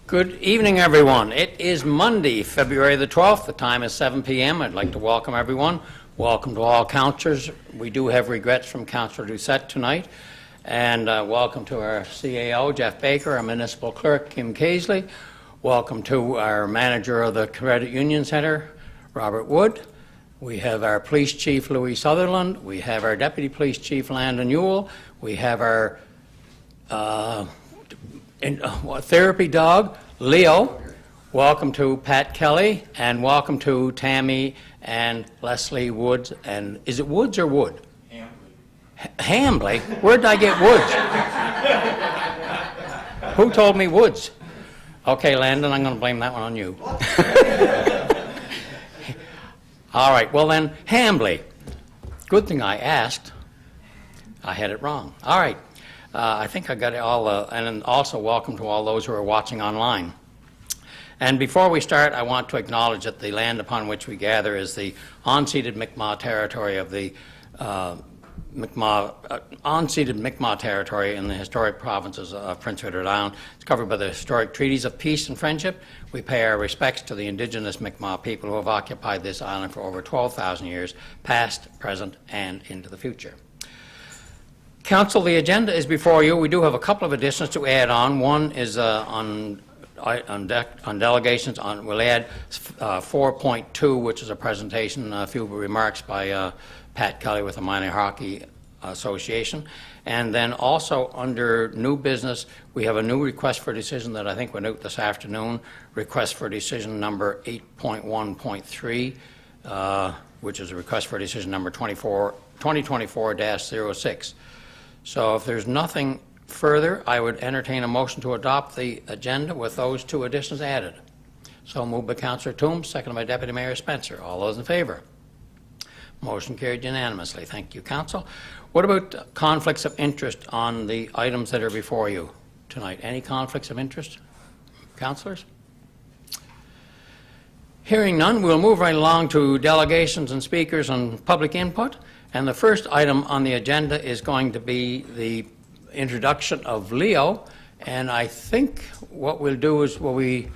Good evening, everyone. It is Monday, February the 12th. The time is 7 p.m. I'd like to welcome everyone. Welcome to all councillors. We do have regrets from Councillor Doucette tonight. And welcome to our CAO, Jeff Baker, our municipal clerk, Kim Casely. Welcome to our manager of the Credit Union Centre, Robert Wood. We have our police chief, Louis Sutherland. We have our deputy police chief, Landon Ewell. We have our therapy dog, Leo. Welcome to Pat Kelly, and welcome to Tammy and Leslie Woods. And is it Woods or Wood? Hambly? Where did I get Woods? Who told me Woods? Okay, Landon, I'm going to blame that one on you. All right, well then, Hambly. Good thing I asked. I had it wrong. All right. I think I got it all, and also welcome to all those who are watching online. And before we start, I want to acknowledge that the land upon which we gather is the unceded Mi'kmaq territory of the unceded Mi'kmaq territory in the historic provinces of Prince Edward Island. It's covered by the historic treaties of peace and friendship. We pay our respects to the indigenous Mi'kmaq people who have occupied this island for over 12,000 years, past, present, and into the future. Council, the agenda is before you. We do have a couple of additions to add on. One is on delegations. We'll add 4.2, which is a presentation, a few remarks by Pat Kelly with the Minor Hockey Association. And then also under new business, we have a new request for decision that I think went out this afternoon, request for decision number 8.1.3, which is a request for decision number 2024-06. So if there's nothing further, I would entertain a motion to adopt the agenda with those two additions added. So moved by Councillor Toombs, seconded by Deputy Mayor Spencer. All those in favour? Motion carried unanimously. Thank you, Council. What about conflicts of interest on the items that are before you tonight? Any conflicts of interest, councillors? Hearing none, we'll move right along to delegations and speakers and public input. And the first item on the agenda is going to be the introduction of Leo. And I think what we'll do is, do we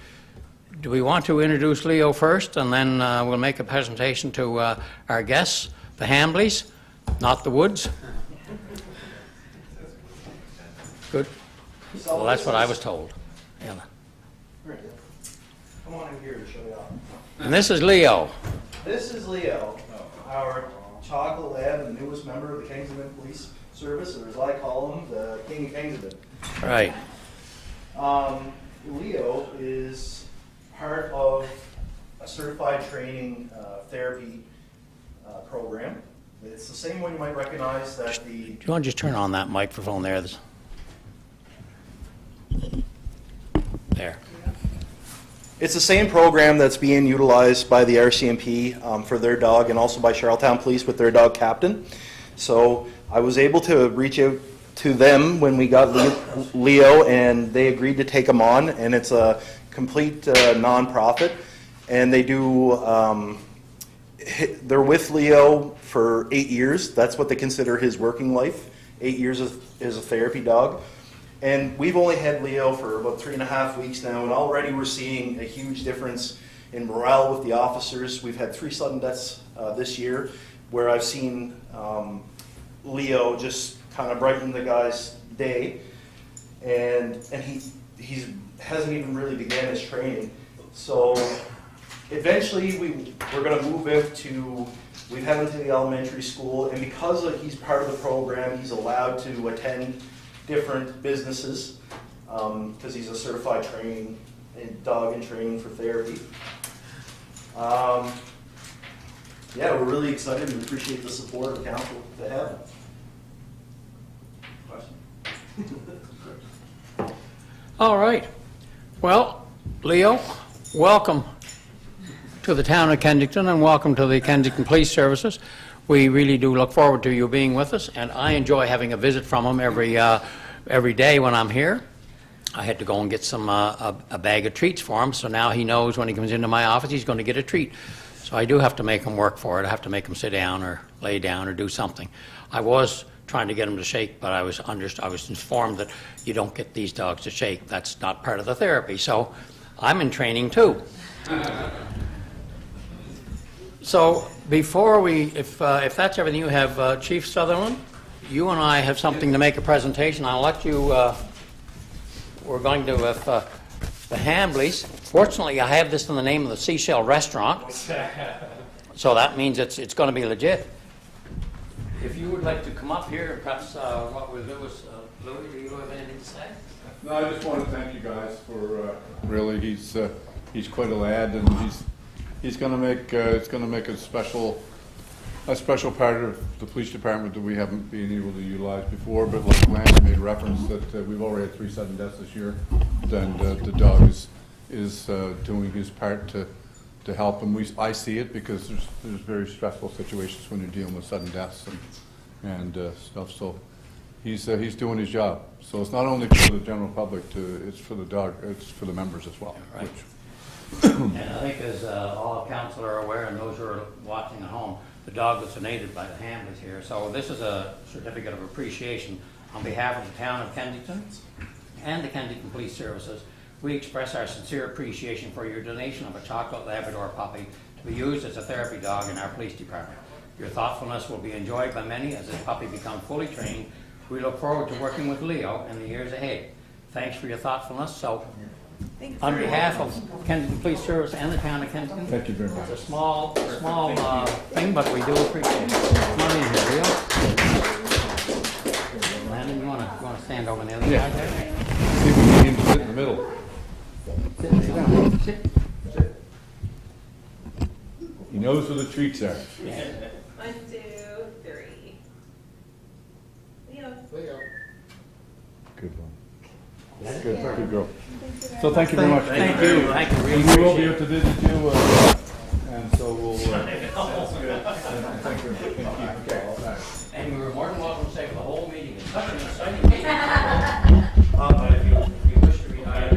want to introduce Leo first, and then we'll make a presentation to our guests, the Hambleys, not the Woods? Good. Well, that's what I was told. Yeah. Come on in here to show you off. And this is Leo. This is Leo, our chocolate lab and the newest member of the Kensington Police Service, or as I call him, the King of Kensington. Right. Leo is part of a certified training therapy program. It's the same one you might recognize that the... Do you want to just turn on that microphone there? There. It's the same program that's being utilized by the RCMP for their dog, and also by Charlottetown Police with their dog Captain. So I was able to reach out to them when we got Leo, and they agreed to take him on, and it's a complete non-profit. And they do, they're with Leo for 8 years. That's what they consider his working life, 8 years as a therapy dog. And we've only had Leo for about 3.5 weeks now, and already we're seeing a huge difference in morale with the officers. We've had 3 sudden deaths this year, where I've seen Leo just kind of brighten the guy's day, and he hasn't even really began his training. So eventually we're going to move him to, we've had him to the elementary school, and because he's part of the program, he's allowed to attend different businesses because he's a certified training dog in training for therapy. Yeah, we're really excited and appreciate the support of council to have him. Question? All right. Well, Leo, welcome to the town of Kensington, and welcome to the Kensington Police Services. We really do look forward to you being with us, and I enjoy having a visit from him every day when I'm here. I had to go and get some a bag of treats for him, so now he knows when he comes into my office he's going to get a treat. So I do have to make him work for it. I have to make him sit down or lay down or do something. I was trying to get him to shake, but I was informed that you don't get these dogs to shake. That's not part of the therapy. So I'm in training too. So before if that's everything you have, Chief Sutherland, you and I have something to make a presentation. I'll let you, we're going to, the Hambleys. Fortunately, I have this in the name of the Seashell Restaurant, so that means it's going to be legit. If you would like to come up here, and perhaps what we'll do is, Louis, do you have anything to say? No, I just want to thank you guys for really. He's quite a lad, and he's going to make a special part of the police department that we haven't been able to utilize before. But like Lance made reference that we've already had 3 sudden deaths this year, and the dog is doing his part to help. And I see it because there's very stressful situations when you're dealing with sudden deaths and stuff. So he's doing his job. So it's not only for the general public, it's for the dog, it's for the members as well. Right. And I think as all council are aware, and those who are watching at home, the dog was donated by the Hambleys here. So this is a certificate of appreciation on behalf of the town of Kensington and the Kensington Police Services. We express our sincere appreciation for your donation of a chocolate Labrador puppy to be used as a therapy dog in our police department. Your thoughtfulness will be enjoyed by many as this puppy becomes fully trained. We look forward to working with Leo in the years ahead. Thanks for your thoughtfulness. So, on behalf of Kensington Police Service and the town of Kensington, Thank you very much. it's a small thing, but we do appreciate it. Come on in here, Leo. Landon, you want to stand over on the other side there? See if we can get him to sit in the middle. Sit down. Sit. He knows where the treats are. Yeah. 1, 2, 3. Leo. Good one. Good girl. So thank you very much. Thank you. Thank you. Really We will be appreciate able it. to visit you, and so we'll. Thank you. And you were more than welcome to stay for the whole meeting. It's such an exciting meeting. But if you wish to retire,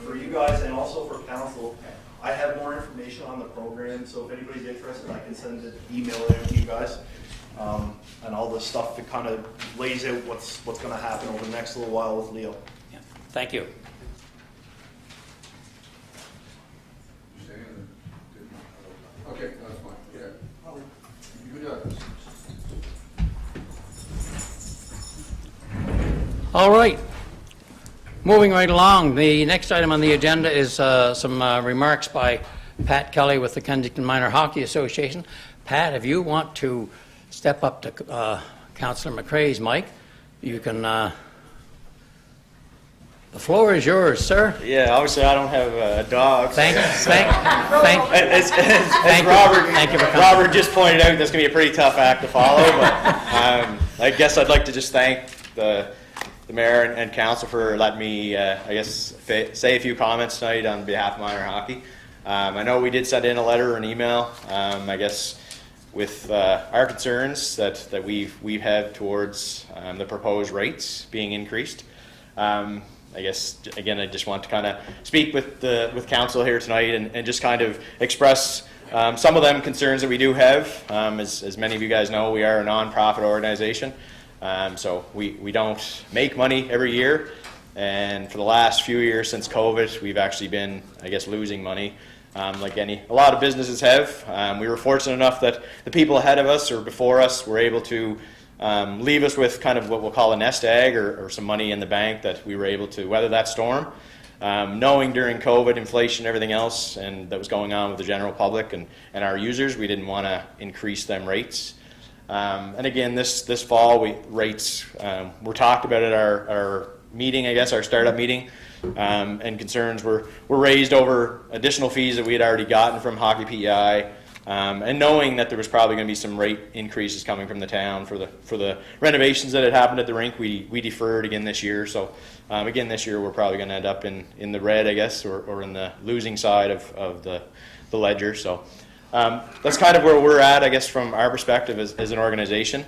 For you guys and also for council, I have more information on the program, so if anybody's interested, I can send it, email it to you guys. And all the stuff that kind of lays out what's going to happen over the next little while with Leo. Yeah. Thank you. Okay, that's fine. Yeah. You got this. All right. Moving right along, the next item on the agenda is some remarks by Pat Kelly with the Kensington Minor Hockey Association. Pat, if you want to step up to Councillor McCrae's mic, you can. The floor is yours, sir. Yeah, obviously I don't have a dog. Thank you. As Thank you. Robert, Thank you for coming. Robert just pointed out, that's going to be a pretty tough act to follow. But I guess I'd like to just thank the mayor and council for letting me, say a few comments tonight on behalf of minor hockey. I know we did send in a letter or an email, with our concerns that we've had towards the proposed rates being increased. I guess, again, I just want to kind of speak with council here tonight and just kind of express some of them concerns that we do have. As many of you guys know, we are a non-profit organization, so we don't make money every year. And for the last few years since COVID, we've actually been, I guess, losing money, like a lot of businesses have. We were fortunate enough that the people ahead of us or before us were able to leave us with kind of what we'll call a nest egg or some money in the bank that we were able to weather that storm. Knowing during COVID, inflation, everything else, and that was going on with the general public and our users, we didn't want to increase them rates. And again, this fall, rates were talked about at our meeting, I guess, our startup meeting, and concerns were raised over additional fees that we had already gotten from Hockey PEI. And knowing that there was probably going to be some rate increases coming from the town for the renovations that had happened at the rink, we deferred again this year. So again this year we're probably going to end up in the red, I guess, or in the losing side of the ledger. So that's kind of where we're at, I guess, from our perspective as an organization.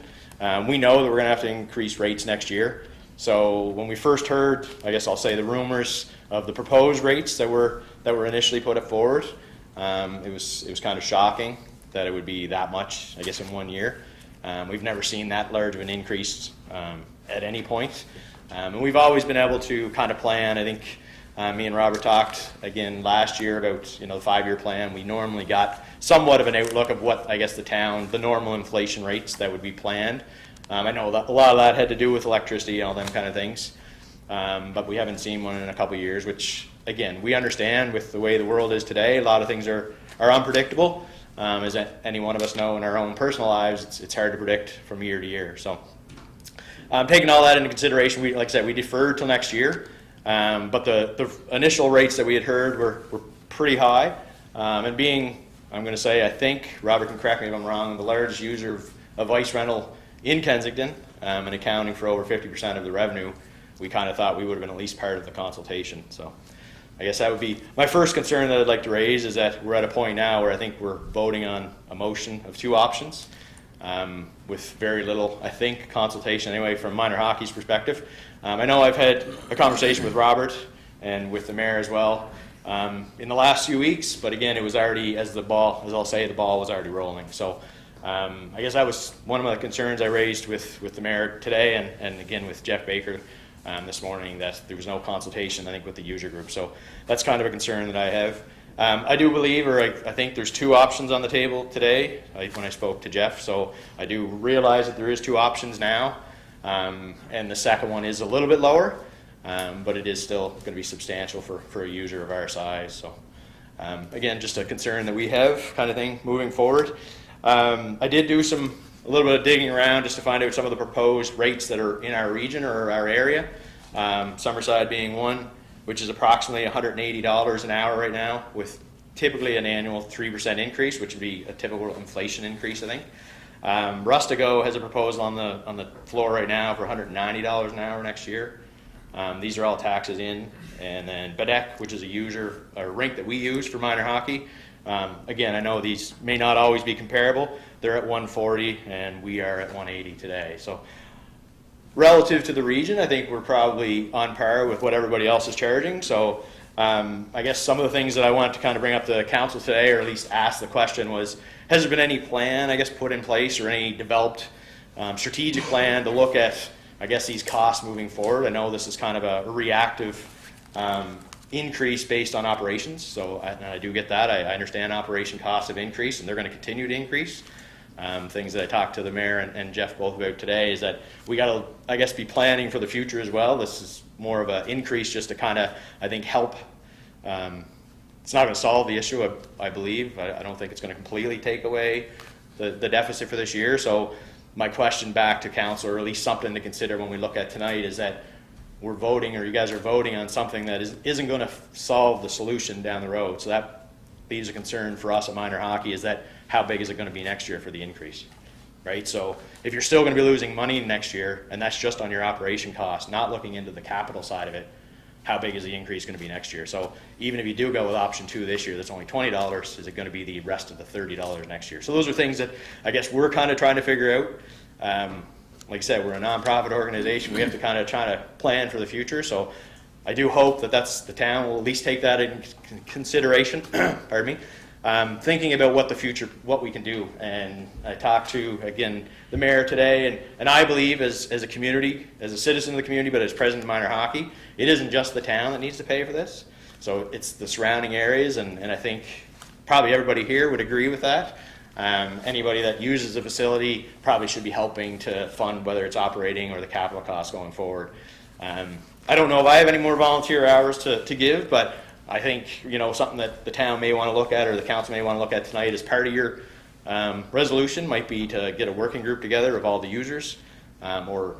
We know that we're going to have to increase rates next year. So when we first heard, I guess I'll say, the rumors of the proposed rates that were initially put forward, it was kind of shocking that it would be that much, I guess, in 1 year. We've never seen that large of an increase at any point. And we've always been able to kind of plan. I think me and Robert talked again last year about the 5-year plan. We normally got somewhat of an outlook of what I guess the normal inflation rates that would be planned. I know that a lot of that had to do with electricity and all them kind of things, but we haven't seen one in a couple of years, which again we understand with the way the world is today. A lot of things are unpredictable. As any one of us know in our own personal lives, it's hard to predict from year to year. So taking all that into consideration, like I said, we deferred till next year. But the initial rates that we had heard were pretty high. And being, I'm going to say, I think, Robert can correct me if I'm wrong, the largest user of ice rental in Kensington, and accounting for over 50% of the revenue, we kind of thought we would have been at least part of the consultation. So I guess that would be my first concern that I'd like to raise, is that we're at a point now where I think we're voting on a motion of 2 options. With very little, I think, consultation anyway from minor hockey's perspective. I know I've had a conversation with Robert and with the mayor as well in the last few weeks, but again, it was already, as I'll say, the ball was already rolling. So I guess that was one of the concerns I raised with the mayor today, and again with Jeff Baker this morning, that there was no consultation, I think, with the user group. So that's kind of a concern that I have. I do believe, or I think there's 2 options on the table today when I spoke to Jeff. So I do realize that there is 2 options now, and the second one is a little bit lower, but it is still going to be substantial for a user of our size. So again, just a concern that we have, kind of thing, moving forward. I did do a little bit of digging around just to find out some of the proposed rates that are in our region or our area. Summerside being one, which is approximately $180 an hour right now, with typically an annual 3% increase, which would be a typical inflation increase, I think. Rustigo has a proposal on the floor right now for $190 an hour next year. These are all taxes in. And then Badek, which is a rink that we use for minor hockey. Again, I know these may not always be comparable. They're at $140 and we are at $180 today. So relative to the region, I think we're probably on par with what everybody else is charging. So I guess some of the things that I wanted to kind of bring up to council today, or at least ask the question, was, has there been any plan, I guess, put in place, or any developed strategic plan to look at, I guess, these costs moving forward? I know this is kind of a reactive increase based on operations, so I do get that. I understand operation costs have increased, and they're going to continue to increase. Things that I talked to the mayor and Jeff both about today is that we got to, I guess, be planning for the future as well. This is more of an increase just to kind of, I think, help. It's not going to solve the issue, I believe. I don't think it's going to completely take away the deficit for this year. So my question back to council, or at least something to consider when we look at tonight, is that we're voting, or you guys are voting on something that isn't going to solve the solution down the road. So that leaves a concern for us at minor hockey, is that how big is it going to be next year for the increase, right? So if you're still going to be losing money next year, and that's just on your operation cost, not looking into the capital side of it, how big is the increase going to be next year? So even if you do go with option 2 this year, that's only $20, is it going to be the rest of the $30 next year? So those are things that I guess we're kind of trying to figure out. Like I said, we're a nonprofit organization. We have to kind of try to plan for the future. So I do hope that the town will at least take that in consideration. Pardon me. Thinking about what we can do. And I talked to, again, the mayor today, and I believe as a community, as a citizen of the community, but as president of minor hockey, it isn't just the town that needs to pay for this. So it's the surrounding areas, and I think probably everybody here would agree with that. Anybody that uses the facility probably should be helping to fund whether it's operating or the capital costs going forward. I don't know if I have any more volunteer hours to give, but I think, something that the town may want to look at, or the council may want to look at tonight as part of your resolution might be to get a working group together of all the users, or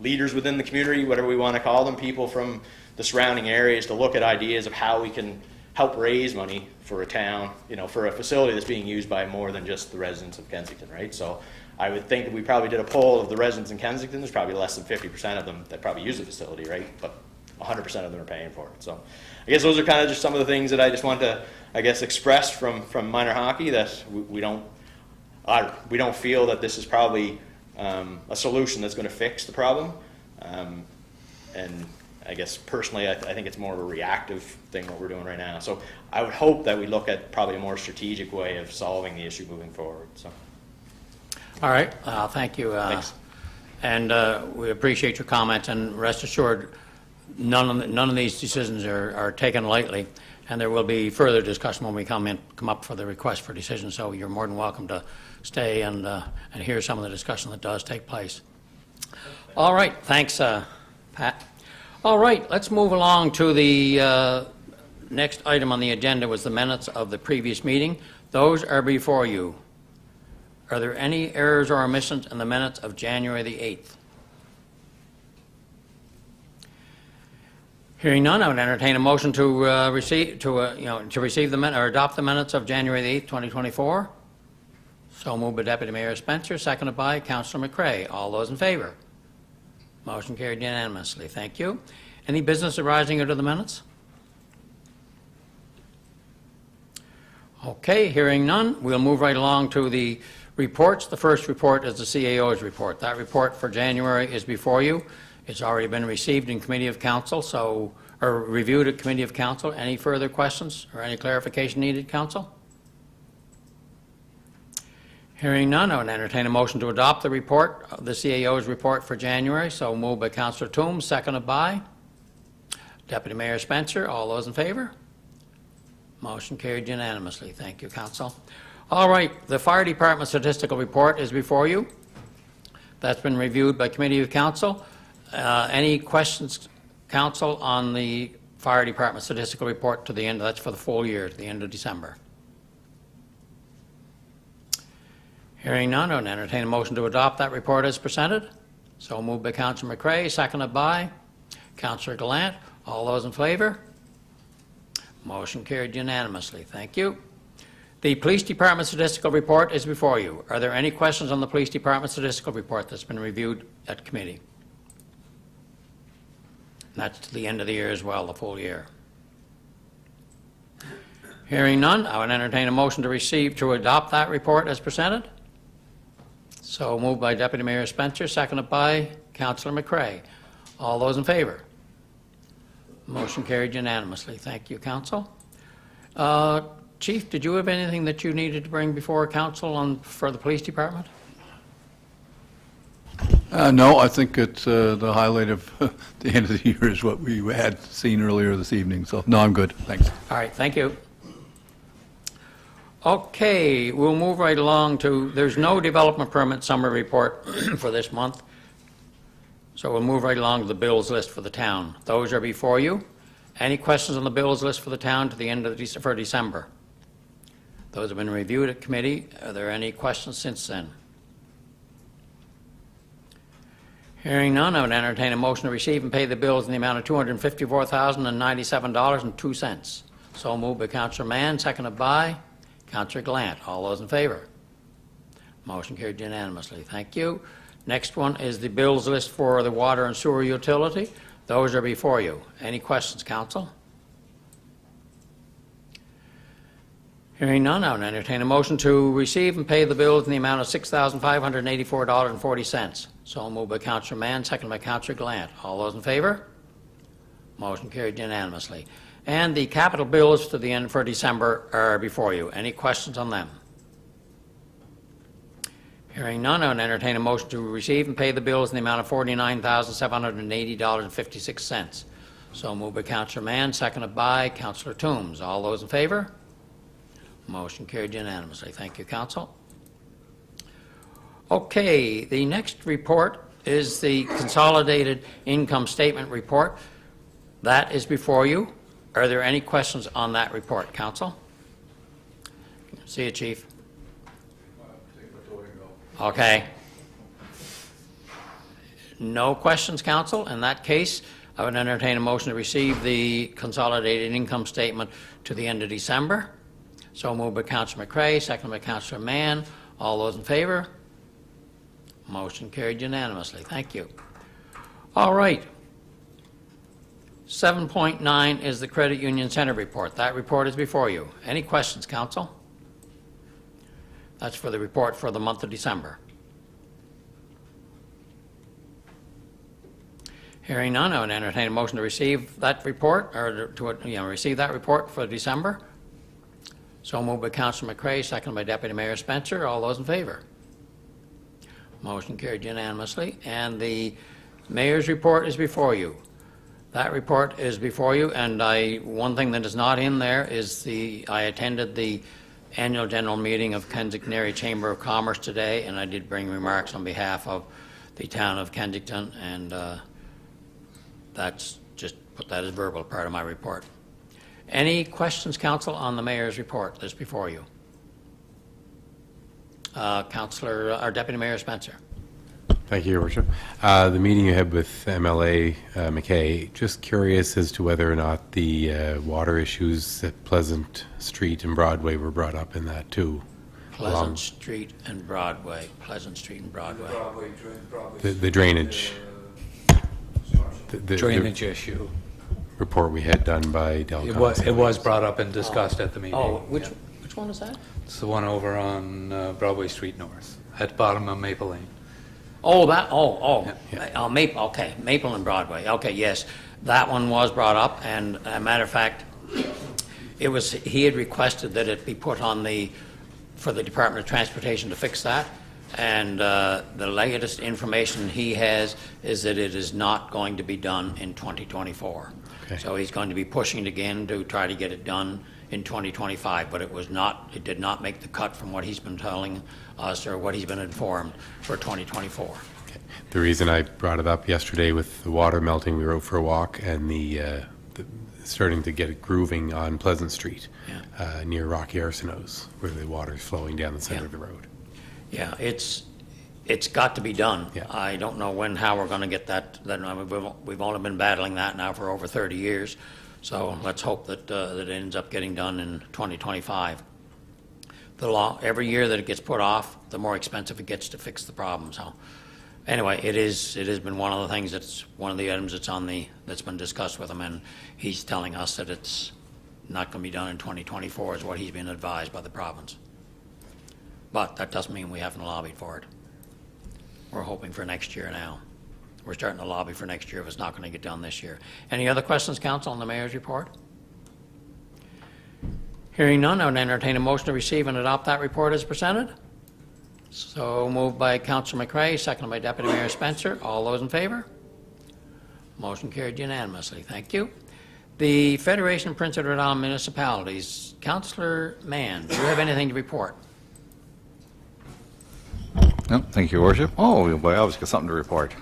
leaders within the community, whatever we want to call them, people from the surrounding areas, to look at ideas of how we can help raise money for a town, for a facility that's being used by more than just the residents of Kensington, right? So I would think if we probably did a poll of the residents in Kensington, there's probably less than 50% of them that probably use the facility, right? But 100% of them are paying for it. So I guess those are kind of just some of the things that I just want to, I guess, express from minor hockey, that we don't feel that this is probably a solution that's going to fix the problem. And I guess personally, I think it's more of a reactive thing what we're doing right now. So I would hope that we look at probably a more strategic way of solving the issue moving forward. So All right, thank you. Thanks. And we appreciate your comments, and rest assured, none of these decisions are taken lightly, and there will be further discussion when we come up for the request for decision, so you're more than welcome to stay and hear some of the discussion that does take place. All right, thanks, Pat. All right, let's move along to the next item on the agenda was the minutes of the previous meeting. Those are before you. Are there any errors or omissions in the minutes of January the 8th? Hearing none, I would entertain a motion to receive the minute or adopt the minutes of January the 8th, 2024. So moved by Deputy Mayor Spencer, seconded by Councillor McCray. All those in favor? Motion carried unanimously. Thank you. Any business arising out of the minutes? Okay, hearing none, we'll move right along to the reports. The first report is the CAO's report. That report for January is before you. It's already been received in Committee of Council, or reviewed at Committee of Council. Any further questions or any clarification needed, Council? Hearing none, I would entertain a motion to adopt the report, the CAO's report for January. So moved by Councillor Toombs, seconded by Deputy Mayor Spencer. All those in favor? Motion carried unanimously. Thank you, Council. All right, the Fire Department statistical report is before you. That's been reviewed by Committee of Council. Any questions, Council, on the Fire Department statistical report to the end? That's for the full year, to the end of December. Hearing none, I would entertain a motion to adopt that report as presented. So moved by Councillor McCray, seconded by Councillor Gallant. All those in favor? Motion carried unanimously. Thank you. The Police Department statistical report is before you. Are there any questions on the Police Department statistical report that's been reviewed at committee? And that's to the end of the year as well, the full year. Hearing none, I would entertain a motion to adopt that report as presented. So moved by Deputy Mayor Spencer, seconded by Councillor McCray. All those in favor? Motion carried unanimously. Thank you, Council. Chief, did you have anything that you needed to bring before Council for the Police Department? No, I think it's the highlight of the end of the year is what we had seen earlier this evening. So, no, I'm good. Thanks. All right, thank you. Okay, we'll move right along to, there's no development permit summary report for this month. So we'll move right along to the bills list for the town. Those are before you. Any questions on the bills list for the town to the end of for December? Those have been reviewed at committee. Are there any questions since then? Hearing none, I would entertain a motion to receive and pay the bills in the amount of $254,097.02. So moved by Councillor Mann, seconded by Councillor Gallant. All those in favor? Motion carried unanimously. Thank you. Next one is the bills list for the water and sewer utility. Those are before you. Any questions, Council? Hearing none, I would entertain a motion to receive and pay the bills in the amount of $6,584.40. So moved by Councillor Mann, seconded by Councillor Gallant. All those in favor? Motion carried unanimously. And the capital bills to the end for December are before you. Any questions on them? Hearing none, I would entertain a motion to receive and pay the bills in the amount of $49,780.56. So moved by Councillor Mann, seconded by Councillor Toombs. All those in favor? Motion carried unanimously. Thank you, Council. Okay, the next report is the consolidated income statement report. That is before you. Are there any questions on that report, Council? See you, Chief. Okay. No questions, Council. In that case, I would entertain a motion to receive the consolidated income statement to the end of December. So moved by Councillor McCray, seconded by Councillor Mann. All those in favor? Motion carried unanimously. Thank you. All right. 7.9 is the Credit Union Center report. That report is before you. Any questions, Council? That's for the report for the month of December. Hearing none, I would entertain a motion to receive that report, or to receive that report for December. So moved by Councillor McCray, seconded by Deputy Mayor Spencer. All those in favor? Motion carried unanimously. And the mayor's report is before you. That report is before you, and one thing that is not in there is I attended the annual general meeting of Kensington Area Chamber of Commerce today, and I did bring remarks on behalf of the town of Kensington, and that's just put that as verbal part of my report. Any questions, council, on the mayor's report that's before you? Councillor, or Deputy Mayor Spencer. Thank you, Your Worship. The meeting you had with MLA McKay, just curious as to whether or not the water issues at Pleasant Street and Broadway were brought up in that too. Pleasant Street and Broadway. Pleasant Street and Broadway. The drainage. The Drainage issue. report we had done by Del It was brought up and discussed at the meeting. Oh, which one is that? It's the one over on Broadway Street North, at the bottom of Maple Lane. Oh, Maple, okay, Maple and Broadway, okay, yes. That one was brought up, and a matter of fact, he had requested that it be put on for the Department of Transportation to fix that, and the latest information he has is that it is not going to be done in 2024. Okay. So he's going to be pushing it again to try to get it done in 2025, but it did not make the cut from what he's been telling us or what he's been informed for 2024. Okay. The reason I brought it up yesterday with the water melting, we were out for a walk, and the starting to get it grooving on Pleasant Street, near Rocky Arsenault, where the water is flowing down the center of the road. Yeah, it's got to be done. Yeah. I don't know how we're going to get that. We've only been battling that now for over 30 years, so let's hope that it ends up getting done in 2025. Every year that it gets put off, the more expensive it gets to fix the problem. So, anyway, it has been one of the things one of the items that's been discussed with him, and he's telling us that it's not going to be done in 2024, is what he's been advised by the province. But that doesn't mean we haven't lobbied for it. We're hoping for next year now. We're starting to lobby for next year if it's not going to get done this year. Any other questions, council, on the mayor's report? Hearing none, I would entertain a motion to receive and adopt that report as presented. So moved by Councillor McRae, seconded by Deputy Mayor Spencer. All those in favor? Motion carried unanimously. Thank you. The Federation of Prince Edward Island Municipalities. Councillor Mann, do you have anything to report? No, thank you, Your Worship. Oh, boy, I always got something to report.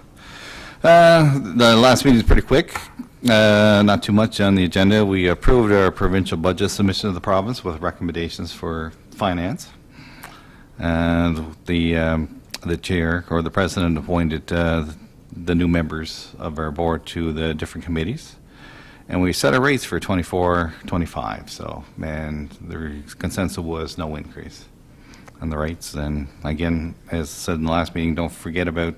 The last meeting is pretty quick. Not too much on the agenda. We approved our provincial budget submission to the province with recommendations for finance. And the chair or the president appointed the new members of our board to the different committees. And we set our rates for 24-25. So, and the consensus was no increase on the rates. And again, as said in the last meeting, don't forget about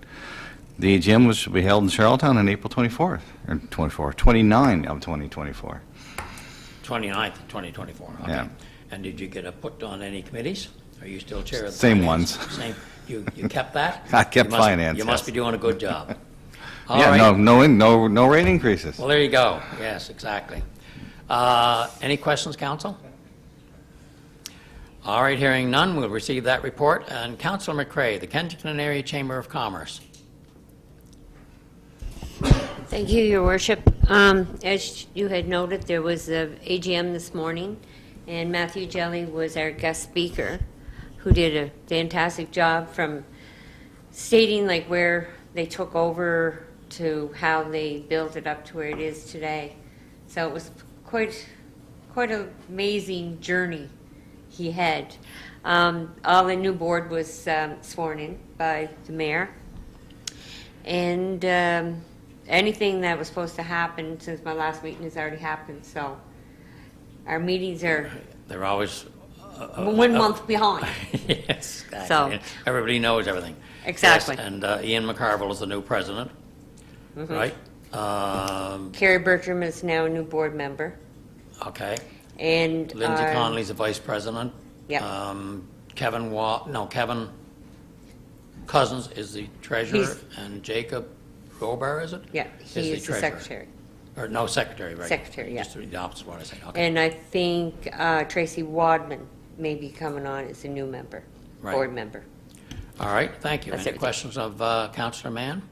the AGM, which will be held in Charlottetown on April 24th, or 29 of 2024. 29th, 2024. Okay. Yeah. And did you get a put on any committees? Are you still chair of the Same finance? ones. Same. You kept that? I kept finance, You must yes. be doing a good job. All Yeah, right. no rate increases. Well, there you go. Yes, exactly. Any questions, council? All right, hearing none, we'll receive that report. And Councillor McRae, the Kensington Area Chamber of Commerce. Thank you, Your Worship. As you had noted, there was a AGM this morning, and Matthew Jelly was our guest speaker, who did a fantastic job from stating like where they took over to how they built it up to where it is today. So it was quite an amazing journey he had. All the new board was sworn in by the mayor, and anything that was supposed to happen since my last meeting has already happened. So our meetings are They're always 1 month behind. yes, exactly. So- Everybody knows everything. Exactly. Yes, and Ian McCarville is the new president, right? Carrie Bertram is now a new board member, Okay. and Lindsay Connolly's the vice president. Yeah. Kevin Cousins is the treasurer, He's- and Jacob Robar, is it? Yeah, he is the treasurer. secretary. Or no, secretary, right? Secretary, yeah. Just the opposite of what I said. Okay. And I think Tracy Wadman may be coming on as a new member, Right. board member. All right, thank you. That's Any everything. questions of Councillor Mann?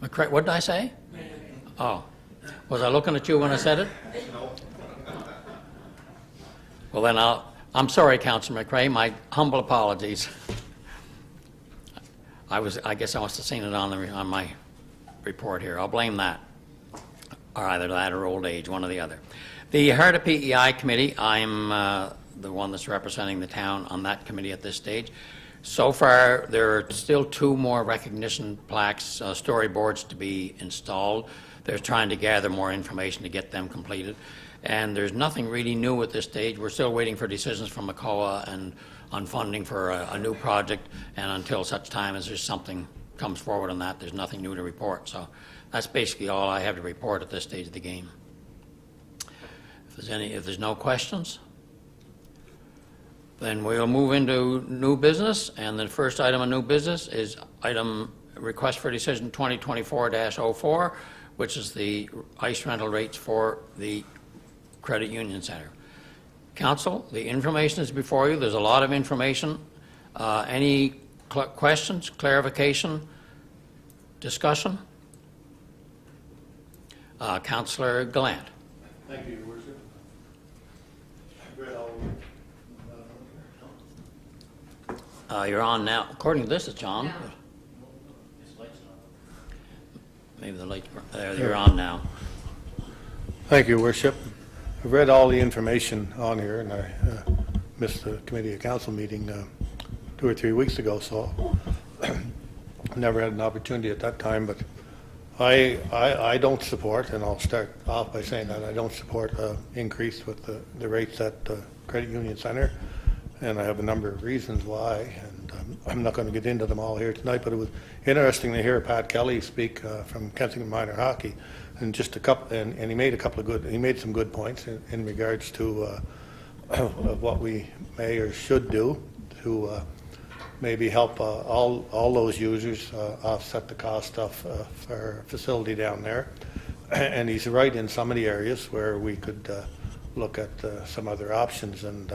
McCray, what did I say? Oh, was I looking at you when I said it? Well, then I'm sorry, Councillor McCray, my humble apologies. I guess I must have seen it on my report here. I'll blame that, or either that or old age, one or the other. The HERTA PEI committee, I'm the one that's representing the town on that committee at this stage. So far, there are still 2 more recognition plaques, storyboards to be installed. They're trying to gather more information to get them completed. And there's nothing really new at this stage. We're still waiting for decisions from MCOA and on funding for a new project. And until such time as there's something comes forward on that, there's nothing new to report. So that's basically all I have to report at this stage of the game. If there's no questions, then we'll move into new business, and the first item of new business is item request for decision 2024-04, which is the ice rental rates for the Credit Union Center. Council, the information is before you. There's a lot of information. Any questions, clarification, discussion? Councillor Gallant. Thank you, Your Worship. You're on now. According to this, it's on. No. Maybe the light. There, you're on now. Thank you, Your Worship. I've read all the information on here, and I missed the Committee of Council meeting 2 or 3 weeks ago, so never had an opportunity at that time. But I don't support, and I'll start off by saying that I don't support increase with the rates at the Credit Union Center, and I have a number of reasons why, and I'm not going to get into them all here tonight, but it was interesting to hear Pat Kelly speak from Kensington Minor Hockey, and just a couple, and he made some good points in regards to what we may or should do to maybe help all those users offset the cost of our facility down there. And he's right in some of the areas where we could look at some other options, and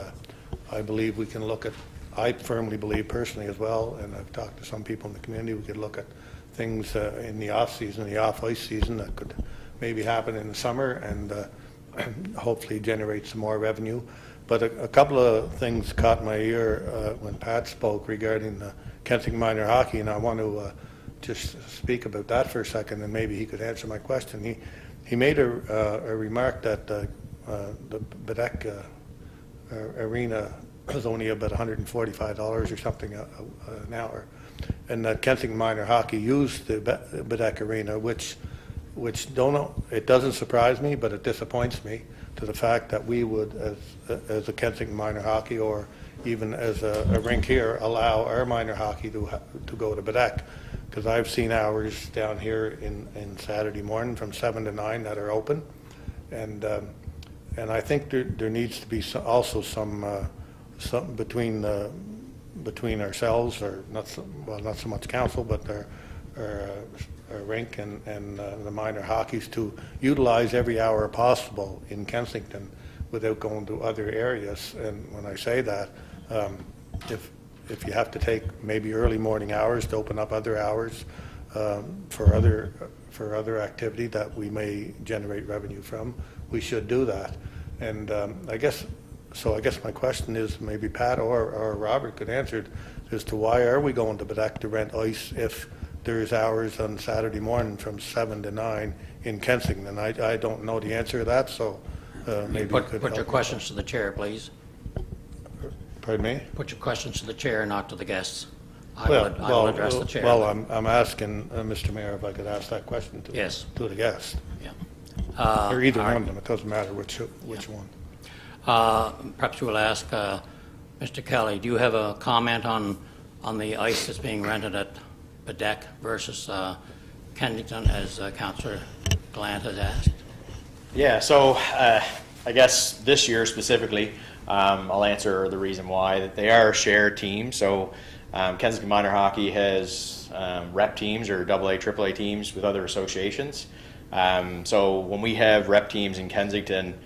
I believe we can look at, I firmly believe personally as well, and I've talked to some people in the community, we could look at things in the off-season, the off-ice season that could maybe happen in the summer and hopefully generate some more revenue. But a couple of things caught my ear when Pat spoke regarding Kensington Minor Hockey, and I want to just speak about that for a second, and maybe he could answer my question. He made a remark that the Bedeck arena was only about $145 or something an hour, and that Kensington Minor Hockey used the Bedeck arena, which it doesn't surprise me, but it disappoints me to the fact that we would, as a Kensington Minor Hockey, or even as a rink here, allow our minor hockey to go to Bedeck, because I've seen hours down here in Saturday morning from 7 to 9 that are open, and I think there needs to be also some between ourselves, or not so much council, but our rink and the minor hockeys to utilize every hour possible in Kensington without going to other areas. And when I say that, if you have to take maybe early morning hours to open up other hours for other activity that we may generate revenue from, we should do that. And I guess my question is, maybe Pat or Robert could answer it, as to why are we going to Bedeck to rent ice if there's hours on Saturday morning from 7 to 9 in Kensington? I don't know the answer to that, so maybe you could put your questions to the chair, please. Pardon me? Put your questions to the chair, not to the guests. I will address the chair. Well, I'm asking, Mr. Mayor, if I could ask that question to the guest. Yeah. Or either one of them, it doesn't matter which one. Perhaps we'll ask Mr. Kelly, do you have a comment on the ice that's being rented at Bedeck versus Kensington, as Councillor Gallant has asked? Yeah, so I guess this year specifically, I'll answer the reason why. That they are a shared team. So Kensington Minor Hockey has rep teams or AA, AAA teams with other associations. So when we have rep teams in Kensington,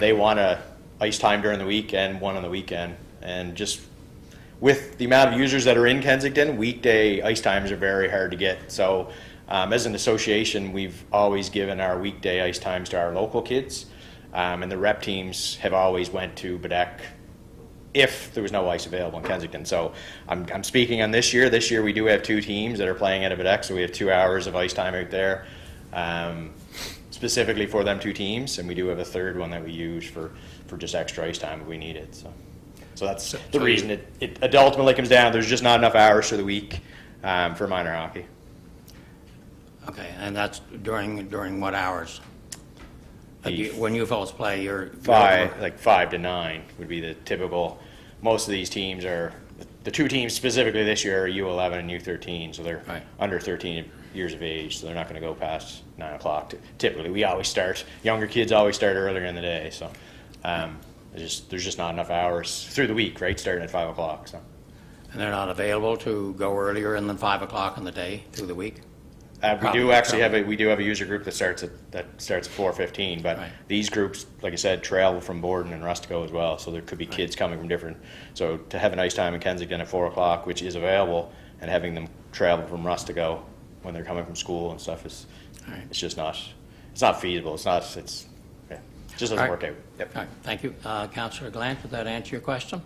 they want to ice time during the week and one on the weekend. And just with the amount of users that are in Kensington, weekday ice times are very hard to get. So as an association, we've always given our weekday ice times to our local kids, and the rep teams have always went to Bedeck if there was no ice available in Kensington. So I'm speaking on this year. This year we do have 2 teams that are playing at a Bedeck, so we have 2 hours of ice time out there specifically for them 2 teams, and we do have a third one that we use for just extra ice time if we need it. So that's the reason it ultimately comes down. There's just not enough hours for the week for minor hockey. Okay, and that's during what hours? When you folks play, you're 5 to 9 would be the typical. Most of these teams are, the 2 teams specifically this year are U11 and U13, so they're under 13 years of age, so they're not going to go past 9 o'clock. Typically, we always start, younger kids always start earlier in the day, so there's just not enough hours through the week, right, starting at 5 o'clock. So. And they're not available to go earlier than 5 o'clock in the day through the week? We do actually have a user group that starts at 4:15, but these groups, like I said, travel from Borden and Rustico as well. So there could be kids coming from different. So to have a nice time in Kensington at 4 o'clock, which is available, and having them travel from Rustico when they're coming from school and stuff it's just not feasible. It just doesn't work out. Yep. All right. Thank you, Councillor Glant. Did that answer your question?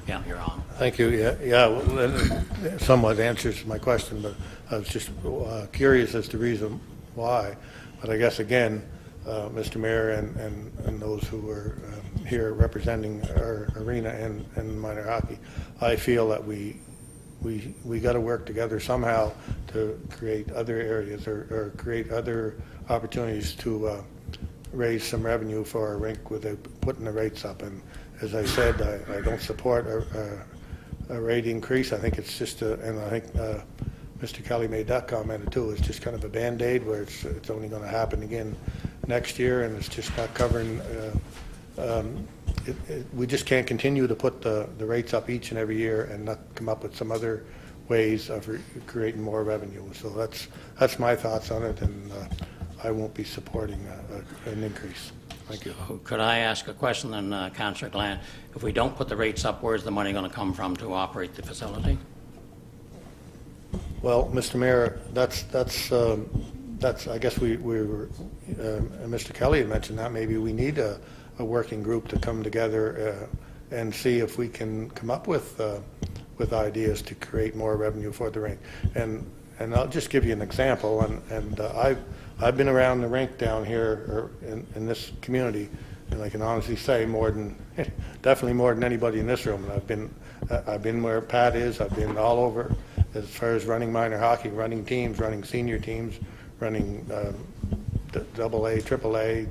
Yeah, you're on. Thank you. Yeah, well, it somewhat answers my question, but I was just curious as to the reason why. But I guess, again, Mr. Mayor and those who are here representing our arena and minor hockey, I feel that we got to work together somehow to create other areas or create other opportunities to raise some revenue for our rink without putting the rates up. And as I said, I don't support a rate increase. I think it's just and I think Mr. Kelly made that comment too. It's just kind of a Band-Aid where it's only going to happen again next year, and it's just not covering. We just can't continue to put the rates up each and every year and not come up with some other ways of creating more revenue. So that's my thoughts on it, and I won't be supporting an increase. Thank you. Could I ask a question then, Councillor Glant? If we don't put the rates up, where's the money going to come from to operate the facility? Well, Mr. Mayor, that's I guess we were, Mr. Kelly had mentioned that maybe we need a working group to come together and see if we can come up with ideas to create more revenue for the rink. And I'll just give you an example. And I've been around the rink down here or in this community, and I can honestly say definitely more than anybody in this room. And I've been where Pat is. I've been all over as far as running minor hockey, running teams, running senior teams, running AA, AAA,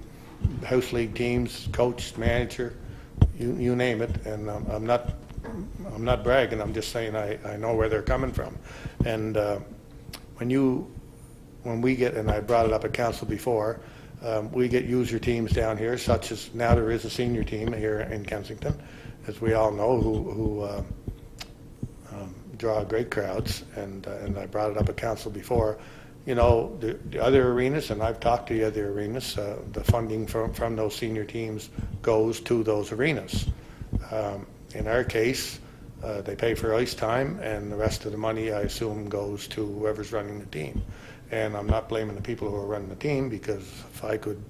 house league teams, coach, manager, you name it. And I'm not bragging. I'm just saying I know where they're coming from. And when we get, and I brought it up at council before, we get user teams down here, such as now there is a senior team here in Kensington, as we all know, who draw great crowds, and I brought it up at council before. You know, the other arenas, and I've talked to the other arenas, the funding from those senior teams goes to those arenas. In our case, they pay for ice time, and the rest of the money, I assume, goes to whoever's running the team. And I'm not blaming the people who are running the team, because if I could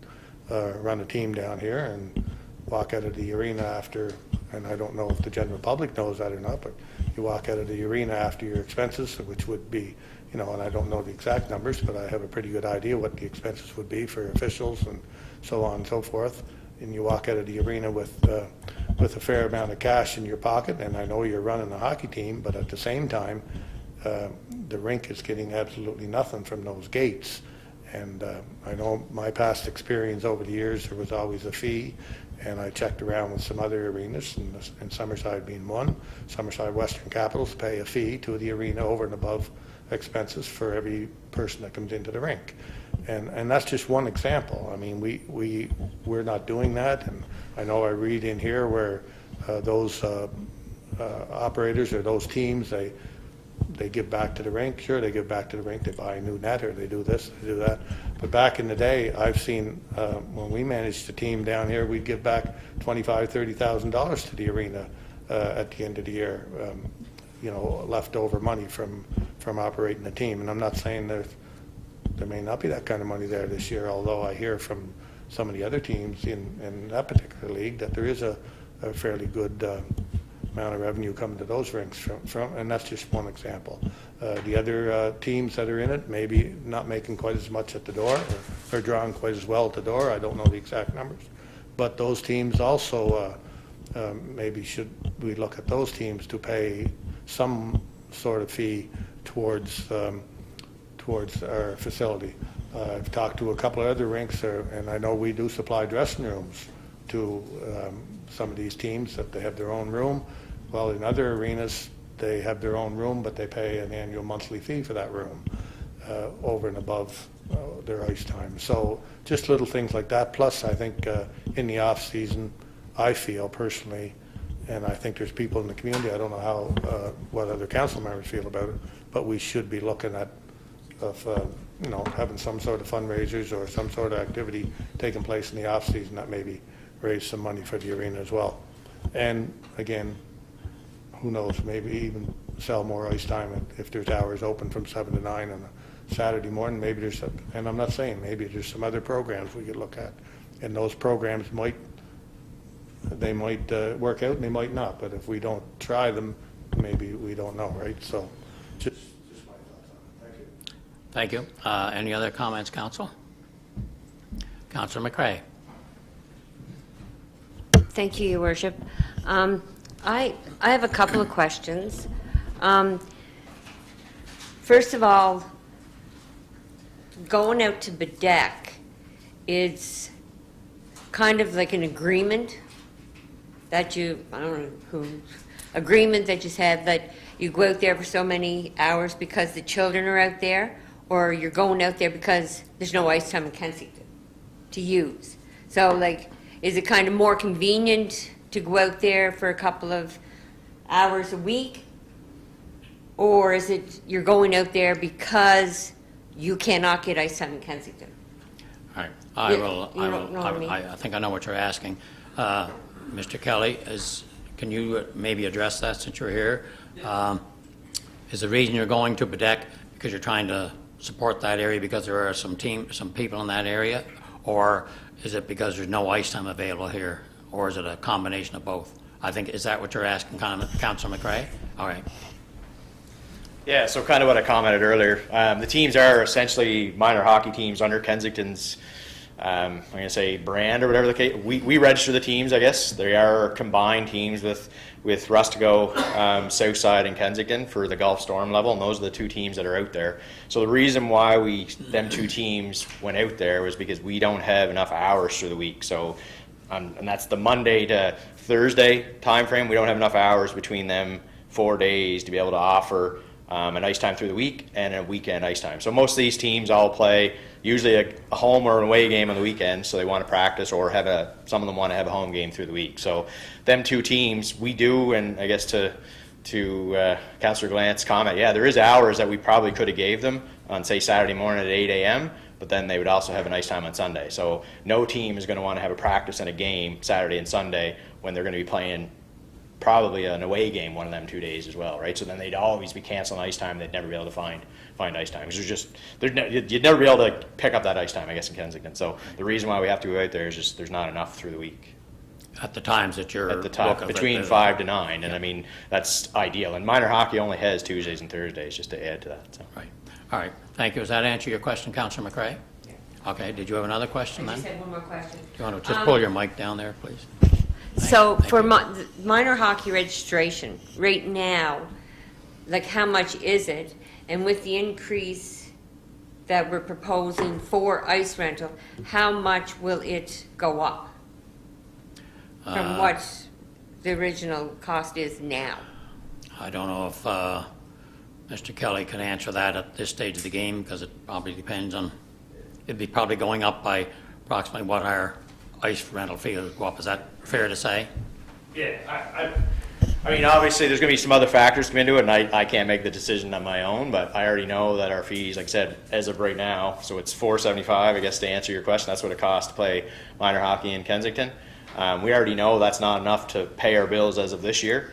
run a team down here and walk out of the arena after, and I don't know if the general public knows that or not, but you walk out of the arena after your expenses, which would be, you know, and I don't know the exact numbers, but I have a pretty good idea what the expenses would be for officials and so on and so forth. And you walk out of the arena with a fair amount of cash in your pocket, and I know you're running a hockey team, but at the same time, the rink is getting absolutely nothing from those gates. And I know my past experience over the years, there was always a fee, and I checked around with some other arenas, and Summerside being one. Summerside Western Capitals pay a fee to the arena over and above expenses for every person that comes into the rink. And that's just one example. I mean, we're not doing that, and I know I read in here where those operators or those teams, they give back to the rink. Sure, they give back to the rink. They buy a new net, or they do this, they do that. But back in the day, I've seen when we managed the team down here, we'd give back $25,000, $30,000 to the arena at the end of the year. Leftover money from operating the team. And I'm not saying there may not be that kind of money there this year, although I hear from some of the other teams in that particular league that there is a fairly good amount of revenue coming to those rinks from, and that's just one example. The other teams that are in it maybe not making quite as much at the door, or drawing quite as well at the door. I don't know the exact numbers, but those teams also maybe should we look at those teams to pay some sort of fee towards our facility. I've talked to a couple of other rinks, and I know we do supply dressing rooms to some of these teams that they have their own room. Well, in other arenas, they have their own room, but they pay an annual monthly fee for that room over and above their ice time. So just little things like that. Plus, I think in the off season, I feel personally, and I think there's people in the community, I don't know how what other council members feel about it, but we should be looking at having some sort of fundraisers or some sort of activity taking place in the off season that maybe raise some money for the arena as well. And again, who knows, maybe even sell more ice time if there's hours open from 7 to 9 on a Saturday morning. Maybe there's some, and I'm not saying, maybe there's some other programs we could look at, and those programs might work out and they might not, but if we don't try them, maybe we don't know, right? So just my thoughts on it. Thank you. Thank you. Any other comments, Council? Councillor McCrae. Thank you, Your Worship. I have a couple of questions. First of all, going out to Bedeck is kind of like an agreement that agreement that you have that you go out there for so many hours because the children are out there, or you're going out there because there's no ice time in Kensington to use. So, like, is it kind of more convenient to go out there for a couple of hours a week? Or is it you're going out there because you cannot get ice time in Kensington? All right. I think I know what you're asking. Mr. Kelly, can you maybe address that since you're here? Is the reason you're going to Bedeck because you're trying to support that area because there are some people in that area? Or is it because there's no ice time available here? Or is it a combination of both? I think, is that what you're asking, Councillor McCrae? All right. Yeah, so kind of what I commented earlier. The teams are essentially minor hockey teams under Kensington's, I'm going to say, brand or whatever the case. We register the teams, I guess. They are combined teams with Rustico, Southside, and Kensington for the Gulf Storm level, and those are the two teams that are out there. So the reason why them two teams went out there was because we don't have enough hours through the week. So, and that's the Monday to Thursday time frame. We don't have enough hours between them 4 days to be able to offer an ice time through the week and a weekend ice time. So most of these teams all play usually a home or an away game on the weekend, so they want to practice, or some of them want to have a home game through the week. So them two teams, we do, and I guess to Councillor Glant's comment, yeah, there is hours that we probably could have gave them on, say, Saturday morning at 8 a.m., but then they would also have an ice time on Sunday. So no team is going to want to have a practice and a game Saturday and Sunday when they're going to be playing probably an away game one of them 2 days as well, right? So then they'd always be canceling ice time. They'd never be able to find ice time, because you'd never be able to pick up that ice time, I guess, in Kensington. So the reason why we have to go out there is just there's not enough through the week. At the times that you're... At the time, between 5 to 9, and I mean, that's ideal. And minor hockey only has Tuesdays and Thursdays, just to add to that. So. Right. All right. Thank you. Does that answer your question, Councillor McCrae? Yeah. Okay. Did you have another question then? I just had one more question. Do you want to just pull your mic down there, please? So for minor hockey registration, right now, like, how much is it? And with the increase that we're proposing for ice rental, how much will it go up from what the original cost is now? I don't know if Mr. Kelly can answer that at this stage of the game, because it probably depends on, it'd be probably going up by approximately what our ice rental fee would go up. Is that fair to say? Yeah, I mean, obviously, there's going to be some other factors come into it, and I can't make the decision on my own, but I already know that our fees, like I said, as of right now, so it's $4.75, I guess, to answer your question. That's what it costs to play minor hockey in Kensington. We already know that's not enough to pay our bills as of this year,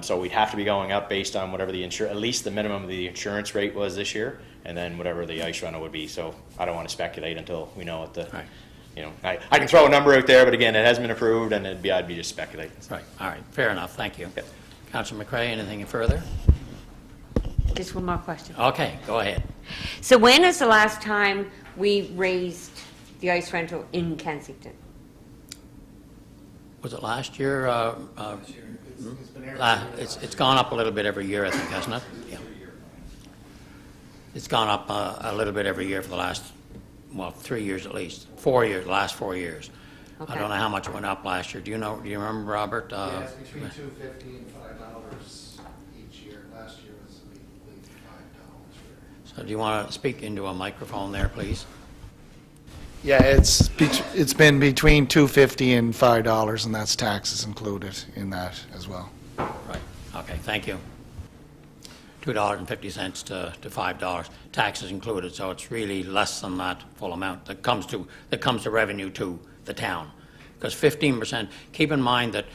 so we'd have to be going up based on whatever the at least the minimum of the insurance rate was this year, and then whatever the ice rental would be. So I don't want to speculate until we know what the, Right. you know, I can throw a number out there, but again, it hasn't been approved, and I'd be just speculating. Right, all right, fair enough, thank you. Councillor McCrae, anything further? Just one more question. Okay, go ahead. So when is the last time we raised the ice rental in Kensington? Was it last year? It's gone up a little bit every year, I think, hasn't it? Yeah. It's gone up a little bit every year for the last, well, 3 years at least. 4 years, the last 4 years. Okay. I don't know how much it went up last year. Do you remember, Robert? Yeah, it's between $2.50 and $5 each year. Last year was, I believe, $5. So do you want to speak into a microphone there, please? Yeah, it's been between $2.50 and $5, and that's taxes included in that as well. Right, okay, thank you. $2.50 to $5, taxes included, so it's really less than that full amount that comes to revenue to the town. Because 15%, keep in mind that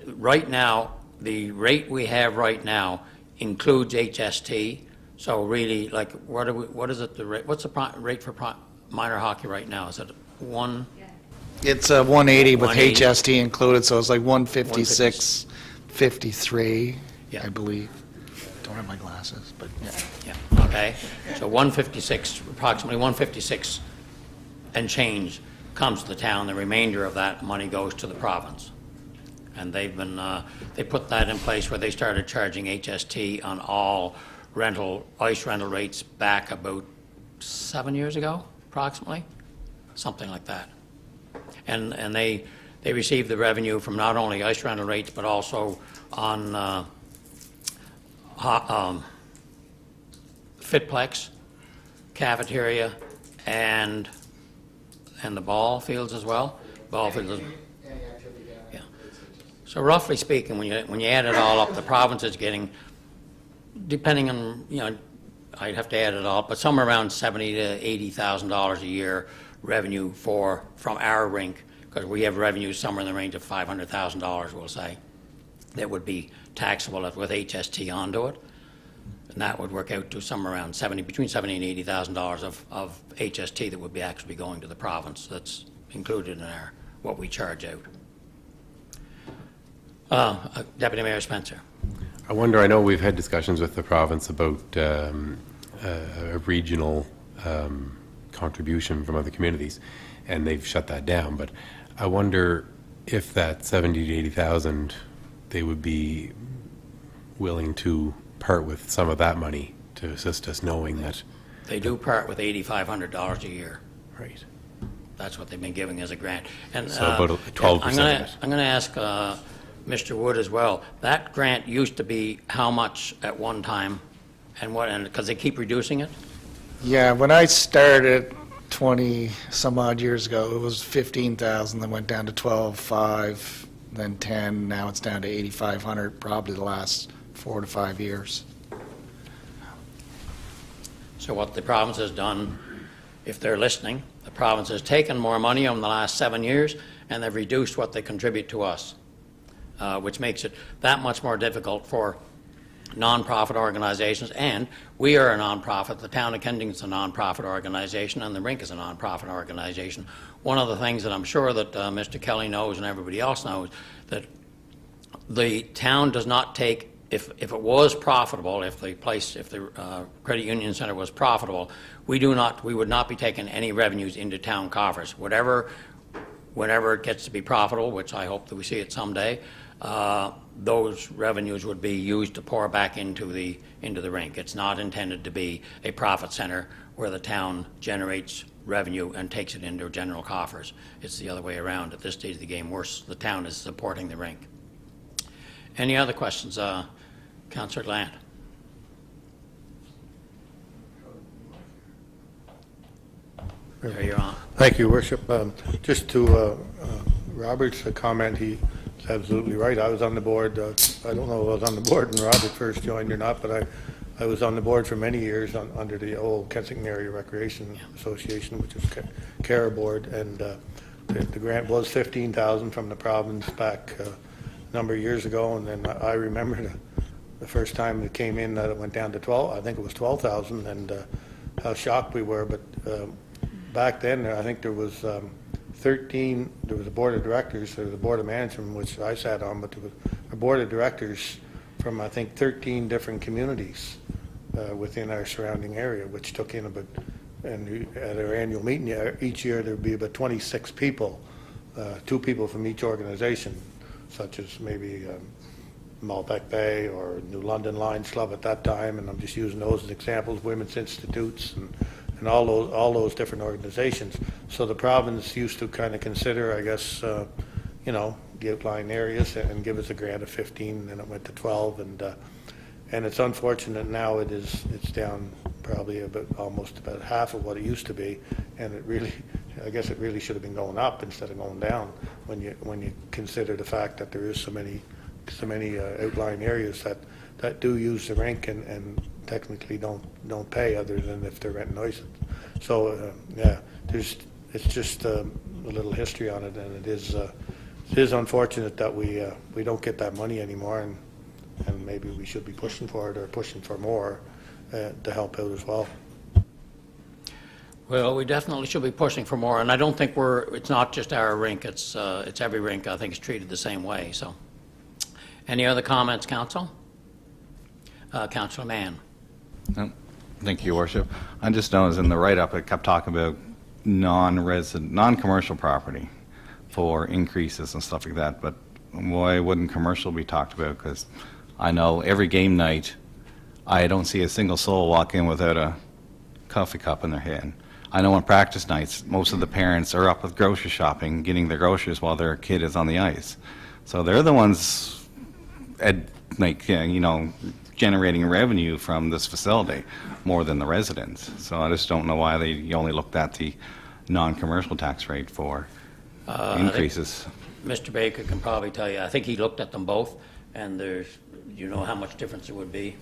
right now, the rate we have right now includes HST, so really, like, what is it, what's the rate for minor hockey right now? Is it one? It's 180 with 180. HST included, so it's like 156.53, Yeah. I believe. Don't have my glasses, but yeah. Yeah, okay. So 156, approximately 156 and change comes to the town. The remainder of that money goes to the province. And they've been, they put that in place where they started charging HST on all ice rental rates back about 7 years ago, approximately, something like that. And they receive the revenue from not only ice rental rates, but also on Fitplex, cafeteria, and the ball fields as well. Ball fields. Yeah. So roughly speaking, when you add it all up, the province is getting, depending on, I'd have to add it all, but somewhere around $70,000 to $80,000 a year revenue from our rink, because we have revenues somewhere in the range of $500,000, we'll say, that would be taxable with HST onto it. And that would work out to somewhere around between $70,000 and $80,000 of HST that would be actually going to the province. That's included in what we charge out. Deputy Mayor Spencer. I wonder, I know we've had discussions with the province about a regional contribution from other communities, and they've shut that down, but I wonder if that 70 to 80,000, they would be willing to part with some of that money to assist us, knowing that They do part with $8,500 a year. right. That's what they've been giving as a grant. And So about 12% of it. I'm going to ask Mr. Wood as well. That grant used to be how much at one time, and because they keep reducing it? Yeah, when I started 20 some odd years ago, it was 15,000, then went down to 12,500, then 10, now it's down to 8,500, probably the last 4 to 5 years. So what the province has done, if they're listening, the province has taken more money over the last 7 years, and they've reduced what they contribute to us, which makes it that much more difficult for nonprofit organizations. And we are a nonprofit. The town of Kensington is a nonprofit organization, and the rink is a nonprofit organization. One of the things that I'm sure that Mr. Kelly knows and everybody else knows, that the town does not take, if it was profitable, if the credit union center was profitable, we would not be taking any revenues into town coffers. Whenever it gets to be profitable, which I hope that we see it someday, those revenues would be used to pour back into the rink. It's not intended to be a profit center where the town generates revenue and takes it into general coffers. It's the other way around. At this stage of the game, the town is supporting the rink. Any other questions? Councillor Glant. There you're on. Thank you, Worship. Just to Robert's comment, he It's absolutely right. I was on the board, I don't know if I was on the board when Robert first joined or not, but I was on the board for many years under the old Kensington Area Recreation Association, which is CARA board, and the grant was 15,000 from the province back a number of years ago, and then I remember the first time it came in that it went down to 12, I think it was 12,000, and how shocked we were. But back then, I think there was 13, there was a board of directors, there was a board of management, which I sat on, but there was a board of directors from, I think, 13 different communities within our surrounding area, which took in about, and at our annual meeting each year, there would be about 26 people, 2 people from each organization, such as maybe Malbec Bay or New London Lions Club at that time, and I'm just using those as examples, Women's Institutes, and all those different organizations. So the province used to kind of consider, I guess, you know, the outlying areas and give us a grant of 15, and it went to 12, and it's unfortunate now it's down probably almost about half of what it used to be, and it really, I guess it really should have been going up instead of going down when you consider the fact that there is so many outlying areas that do use the rink and technically don't pay other than if they're renting license. So yeah, it's just a little history on it, and it is unfortunate that we don't get that money anymore, and maybe we should be pushing for it or pushing for more to help out as well. Well, we definitely should be pushing for more, and I don't think it's not just our rink, it's every rink, I think, is treated the same way. So, any other comments, Council? Councillor Mann. No. Thank you, Your Worship. I just noticed in the write-up it kept talking about non-commercial property for increases and stuff like that, but why wouldn't commercial be talked about? Because I know every game night I don't see a single soul walk in without a coffee cup in their hand. I know on practice nights most of the parents are up with grocery shopping, getting their groceries while their kid is on the ice. So they're the ones generating revenue from this facility more than the residents. So I just don't know why you only looked at the non-commercial tax rate for increases. Mr. Baker can probably tell you. I think he looked at them both, and you know how much difference it would be.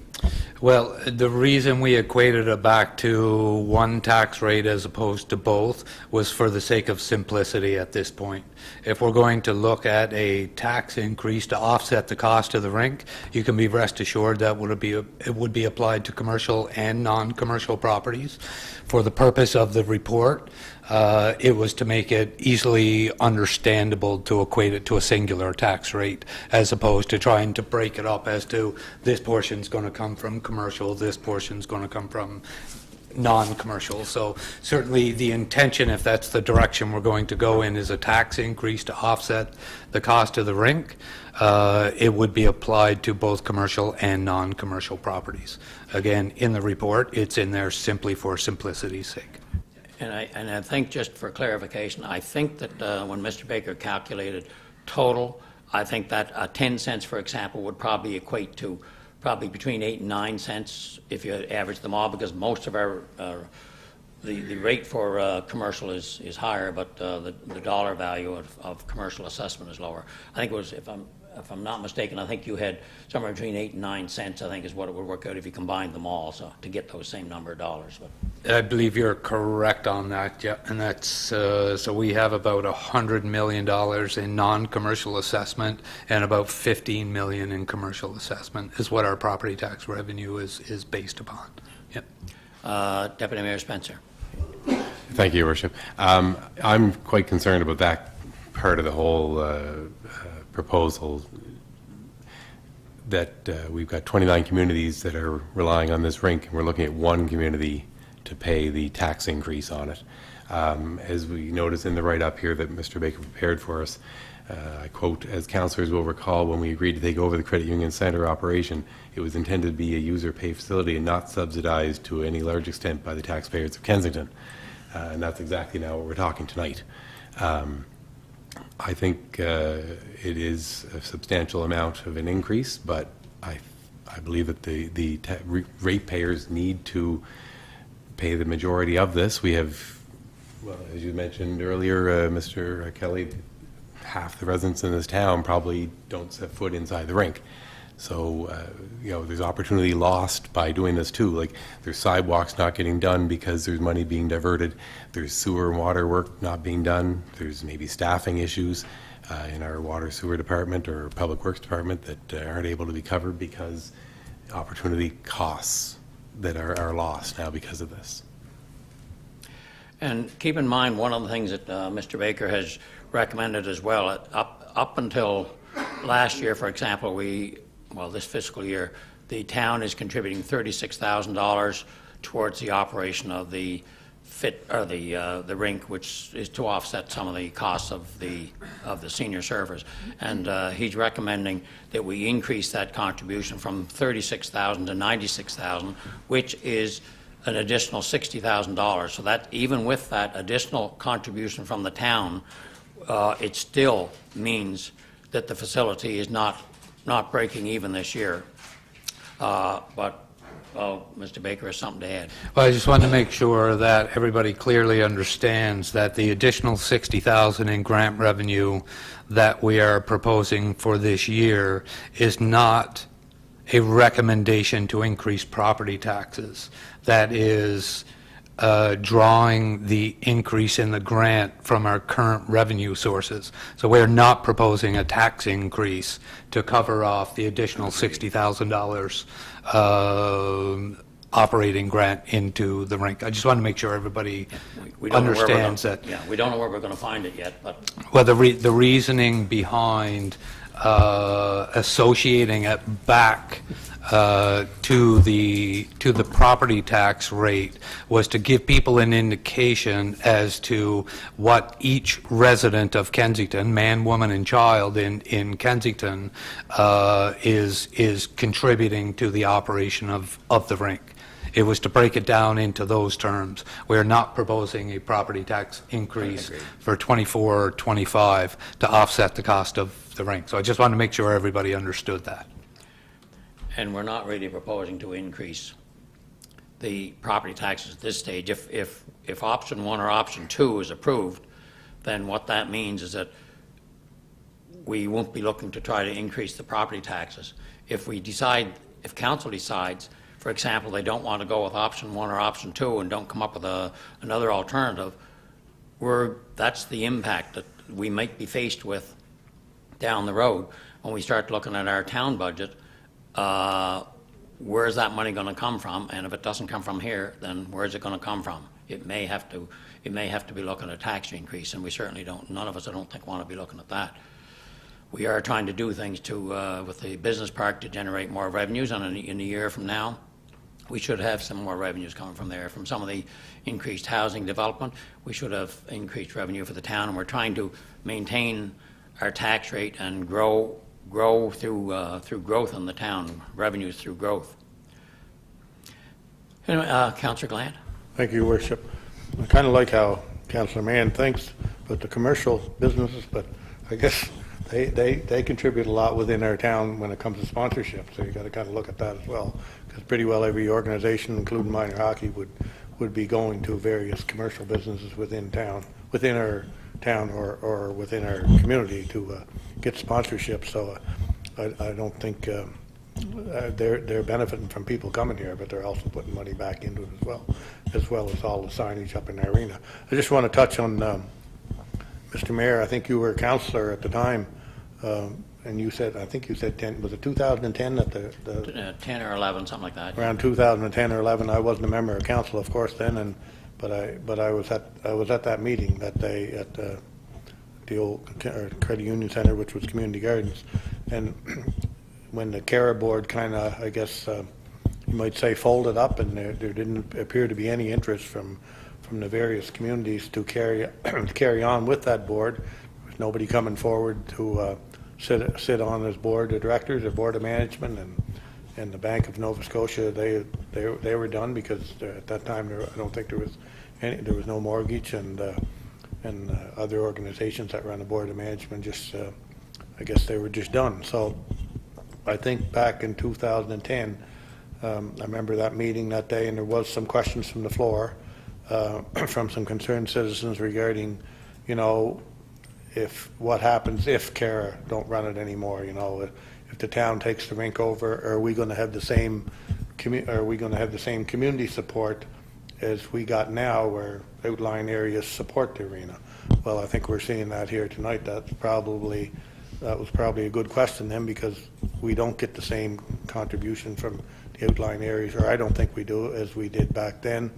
Well, the reason we equated it back to one tax rate as opposed to both was for the sake of simplicity at this point. If we're going to look at a tax increase to offset the cost of the rink, you can be rest assured that it would be applied to commercial and non-commercial properties. For the purpose of the report, it was to make it easily understandable to equate it to a singular tax rate, as opposed to trying to break it up as to this portion's going to come from commercial, this portion's going to come from non-commercial. So certainly the intention, if that's the direction we're going to go in, is a tax increase to offset the cost of the rink. It would be applied to both commercial and non-commercial properties. Again, in the report, it's in there simply for simplicity's sake. And I think, just for clarification, I think that when Mr. Baker calculated total, I think that 10 cents, for example, would probably equate to probably between 8 and 9 cents if you average them all, because most of our the rate for commercial is higher, but the dollar value of commercial assessment is lower. I think it was, if I'm not mistaken, I think you had somewhere between 8 and 9 cents, I think, is what it would work out if you combined them all, so to get those same number of dollars. But I believe you're correct on that, yeah, and that's so we have about $100 million in non-commercial assessment and about $15 million in commercial assessment is what our property tax revenue is based upon. Yep. Deputy Mayor Spencer. Thank you, Your Worship. I'm quite concerned about that part of the whole proposal, that we've got 29 communities that are relying on this rink, and we're looking at one community to pay the tax increase on it. As we notice in the write-up here that Mr. Baker prepared for us, I quote, "As councillors will recall, when we agreed to take over the Credit Union Centre operation, it was intended to be a user-pay facility and not subsidized to any large extent by the taxpayers of Kensington." And that's exactly now what we're talking tonight. I think it is a substantial amount of an increase, but I believe that the ratepayers need to pay the majority of this. We have, well, as you mentioned earlier, Mr. Kelly, half the residents in this town probably don't set foot inside the rink. So, there's opportunity lost by doing this too. Like, there's sidewalks not getting done because there's money being diverted. There's sewer and water work not being done. There's maybe staffing issues in our water sewer department or public works department that aren't able to be covered because opportunity costs that are lost now because of this. And keep in mind, one of the things that Mr. Baker has recommended as well, up until last year, for example, this fiscal year, the town is contributing $36,000 towards the operation of the rink, which is to offset some of the costs of the senior servers. And he's recommending that we increase that contribution from $36,000 to $96,000, which is an additional $60,000. So that even with that additional contribution from the town, it still means that the facility is not breaking even this year. Mr. Baker has something to add. Well, I just want to make sure that everybody clearly understands that the additional $60,000 in grant revenue that we are proposing for this year is not a recommendation to increase property taxes. That is drawing the increase in the grant from our current revenue sources. So we're not proposing a tax increase to cover off the additional $60,000 operating grant into the rink. I just want to make sure everybody We don't understands that. Yeah, we don't know where we're going to find it yet, but Well, the reasoning behind associating it back to the property tax rate was to give people an indication as to what each resident of Kensington, man, woman, and child in Kensington, is contributing to the operation of the rink. It was to break it down into those terms. We're not proposing a property tax increase for 24 or 25 to offset the cost of the rink. So I just wanted to make sure everybody understood that. and we're not really proposing to increase the property taxes at this stage. If option 1 or option 2 is approved, then what that means is that we won't be looking to try to increase the property taxes. If council decides, for example, they don't want to go with option 1 or option 2 and don't come up with another alternative, that's the impact that we might be faced with down the road when we start looking at our town budget. Where's that money going to come from? And if it doesn't come from here, then where's it going to come from? It may have to be looking at a tax increase, and we certainly don't. None of us, I don't think, want to be looking at that. We are trying to do things with the business park to generate more revenues, and in a year from now, we should have some more revenues coming from there. From some of the increased housing development, we should have increased revenue for the town, and we're trying to maintain our tax rate and grow through growth in the town, revenues through growth. Anyway, Councillor Gland. Thank you, Your Worship. I kind of like how Councillor Mann thinks about the commercial businesses, but I guess they contribute a lot within our town when it comes to sponsorship, so you got to kind of look at that as well, because pretty well every organization, including minor hockey, would be going to various commercial businesses within our town or within our community to get sponsorship. So I don't think they're benefiting from people coming here, but they're also putting money back into it as well as all the signage up in the arena. I just want to touch on Mr. Mayor. I think you were a councillor at the time, and you said, I think you said 10, was it 2010 at the 10 or 11, something like that. around 2010 or 11. I wasn't a member of council, of course, then, but I was at that meeting that day at the old Credit Union Center, which was Community Gardens, and when the CARA board kind of, I guess you might say, folded up, and there didn't appear to be any interest from the various communities to carry on with that board. There was nobody coming forward to sit on as board of directors or board of management, and the Bank of Nova Scotia, they were done because at that time I don't think there was no mortgage, and other organizations that run the board of management just I guess they were just done. So I think back in 2010, I remember that meeting that day, and there was some questions from the floor from some concerned citizens regarding, if what happens if Cara don't run it anymore, you know, if the town takes the rink over, are we going to have the same community support as we got now, where outlying areas support the arena? Well, I think we're seeing that here tonight. That was probably a good question then, because we don't get the same contribution from the outlying areas, or I don't think we do, as we did back then.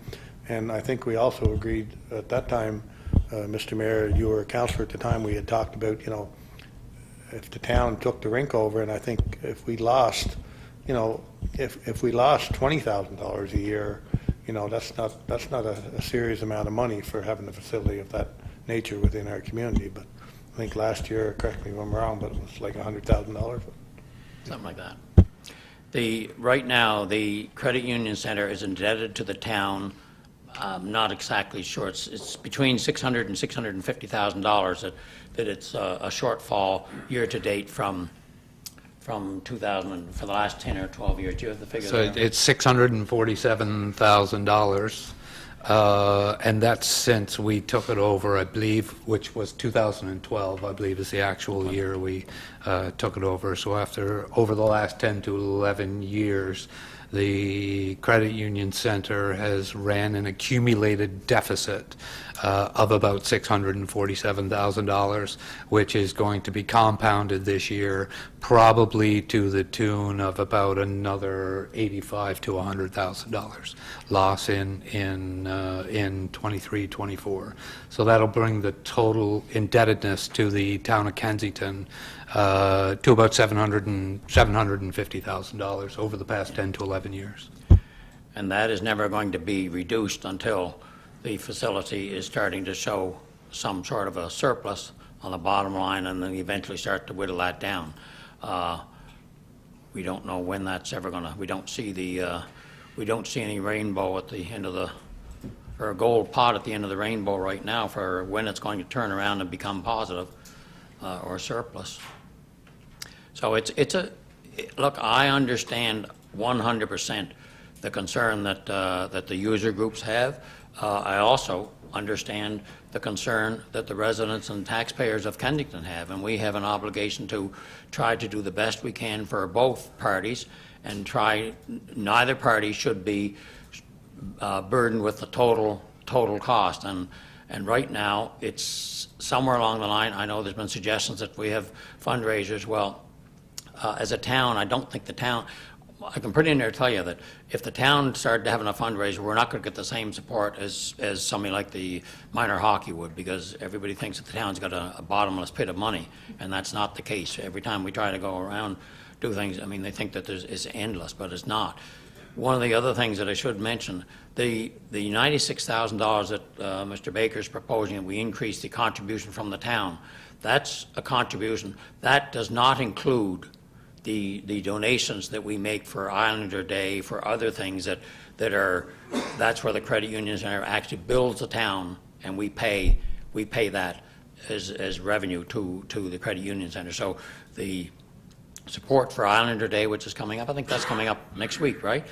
And I think we also agreed at that time, Mr. Mayor, you were a councillor at the time, we had talked about, you know, if the town took the rink over, and I think if we lost, you know, if we lost $20,000 a year, you know, that's not a serious amount of money for having a facility of that nature within our community. But I think last year, correct me if I'm wrong, but it was like $100,000. Something like that. Right now, the credit union center is indebted to the town. Not exactly sure. It's between $600,000 and $650,000 that it's a shortfall year to date from 2000 for the last 10 or 12 years. Do you have the figure? So there? it's $647,000, and that's since we took it over, I believe, which was 2012, I believe is the actual year we took it over. So over the last 10 to 11 years, the credit union center has ran an accumulated deficit of about $647,000, which is going to be compounded this year, probably to the tune of about another $85,000 to $100,000 loss in 23-24. So that'll bring the total indebtedness to the town of Kensington to about $750,000 over the past 10 to 11 years. And that is never going to be reduced until the facility is starting to show some sort of a surplus on the bottom line, and then eventually start to whittle that down. We don't know when that's ever going to. We don't see any rainbow at the end of the, or a gold pot at the end of the rainbow right now for when it's going to turn around and become positive or surplus. So look, I understand 100% the concern that the user groups have. I also understand the concern that the residents and taxpayers of Kensington have, and we have an obligation to try to do the best we can for both parties, and neither party should be burdened with the total cost. And right now, it's somewhere along the line. I know there's been suggestions that we have fundraisers. Well, as a town, I don't think the town. I can put in there to tell you that if the town started having a fundraiser, we're not going to get the same support as something like the minor hockey would, because everybody thinks that the town's got a bottomless pit of money, and that's not the case. Every time we try to go around, do things, I mean, they think that it's endless, but it's not. One of the other things that I should mention, the $96,000 that Mr. Baker is proposing, that we increase the contribution from the town, that's a contribution. That does not include the donations that we make for Islander Day, for other things that's where the credit union center actually builds the town, and we pay that as revenue to the credit union center. So the support for Islander Day, which is coming up, I think that's coming up next week, right?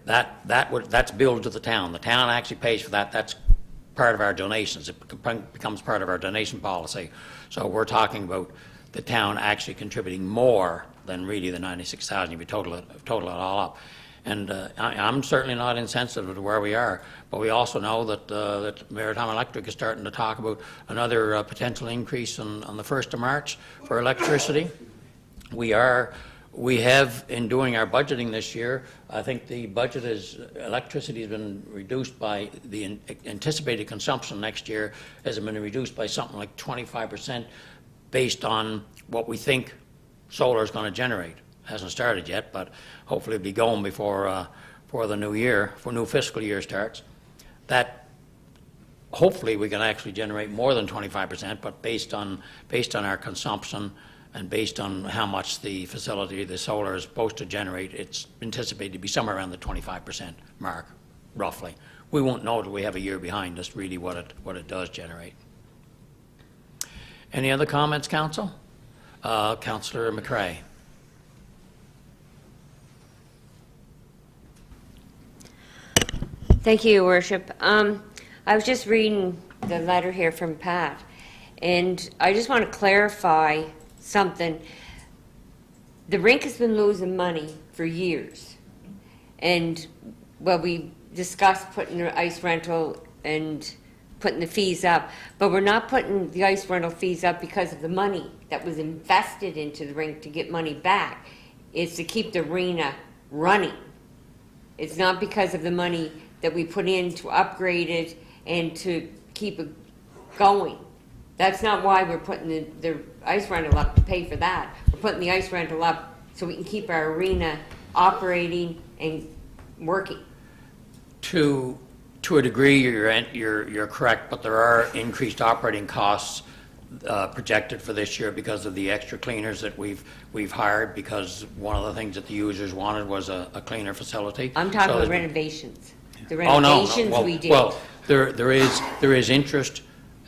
That's billed to the town. The town actually pays for that. That's part of our donations. It becomes part of our donation policy. So we're talking about the town actually contributing more than really the $96,000 if you total it all up. And I'm certainly not insensitive to where we are, but we also know that Maritime Electric is starting to talk about another potential increase on the 1st of March for electricity. We have, in doing our budgeting this year, I think the budget electricity has been reduced by, the anticipated consumption next year has been reduced by something like 25% based on what we think solar is going to generate. Hasn't started yet, but hopefully it'll be going before the new fiscal year starts. That hopefully we can actually generate more than 25%, but based on our consumption and based on how much the facility, the solar, is supposed to generate, it's anticipated to be somewhere around the 25% mark, roughly. We won't know till we have a year behind us really what it does generate. Any other comments, Council? Councillor McRae. Thank you, Your Worship. I was just reading the letter here from Pat, And I just want to clarify something. The rink has been losing money for years. And, well, we discussed putting the ice rental and putting the fees up, but we're not putting the ice rental fees up because of the money that was invested into the rink to get money back. It's to keep the arena running. It's not because of the money that we put in to upgrade it and to keep it going. That's not why we're putting the ice rental up, to pay for that. We're putting the ice rental up so we can keep our arena operating and working. To a degree, you're correct, but there are increased operating costs projected for this year because of the extra cleaners that we've hired, because one of the things that the users wanted was a cleaner facility. I'm talking So about there's been- renovations. The Oh, no, renovations well, we did. Well, there is interest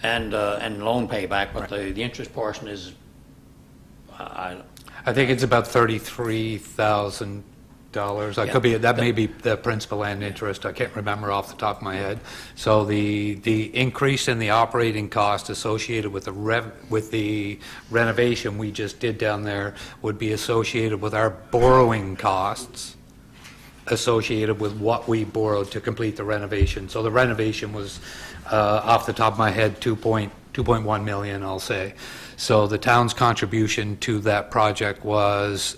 and loan payback, but the interest portion is, I think it's about $33,000. I could be, that may be the principal and interest. I can't remember off the top of my head. So the increase in the operating cost associated with the renovation we just did down there would be associated with our borrowing costs associated with what we borrowed to complete the renovation. So the renovation was, off the top of my head, 2.1 million, I'll say. So the town's contribution to that project was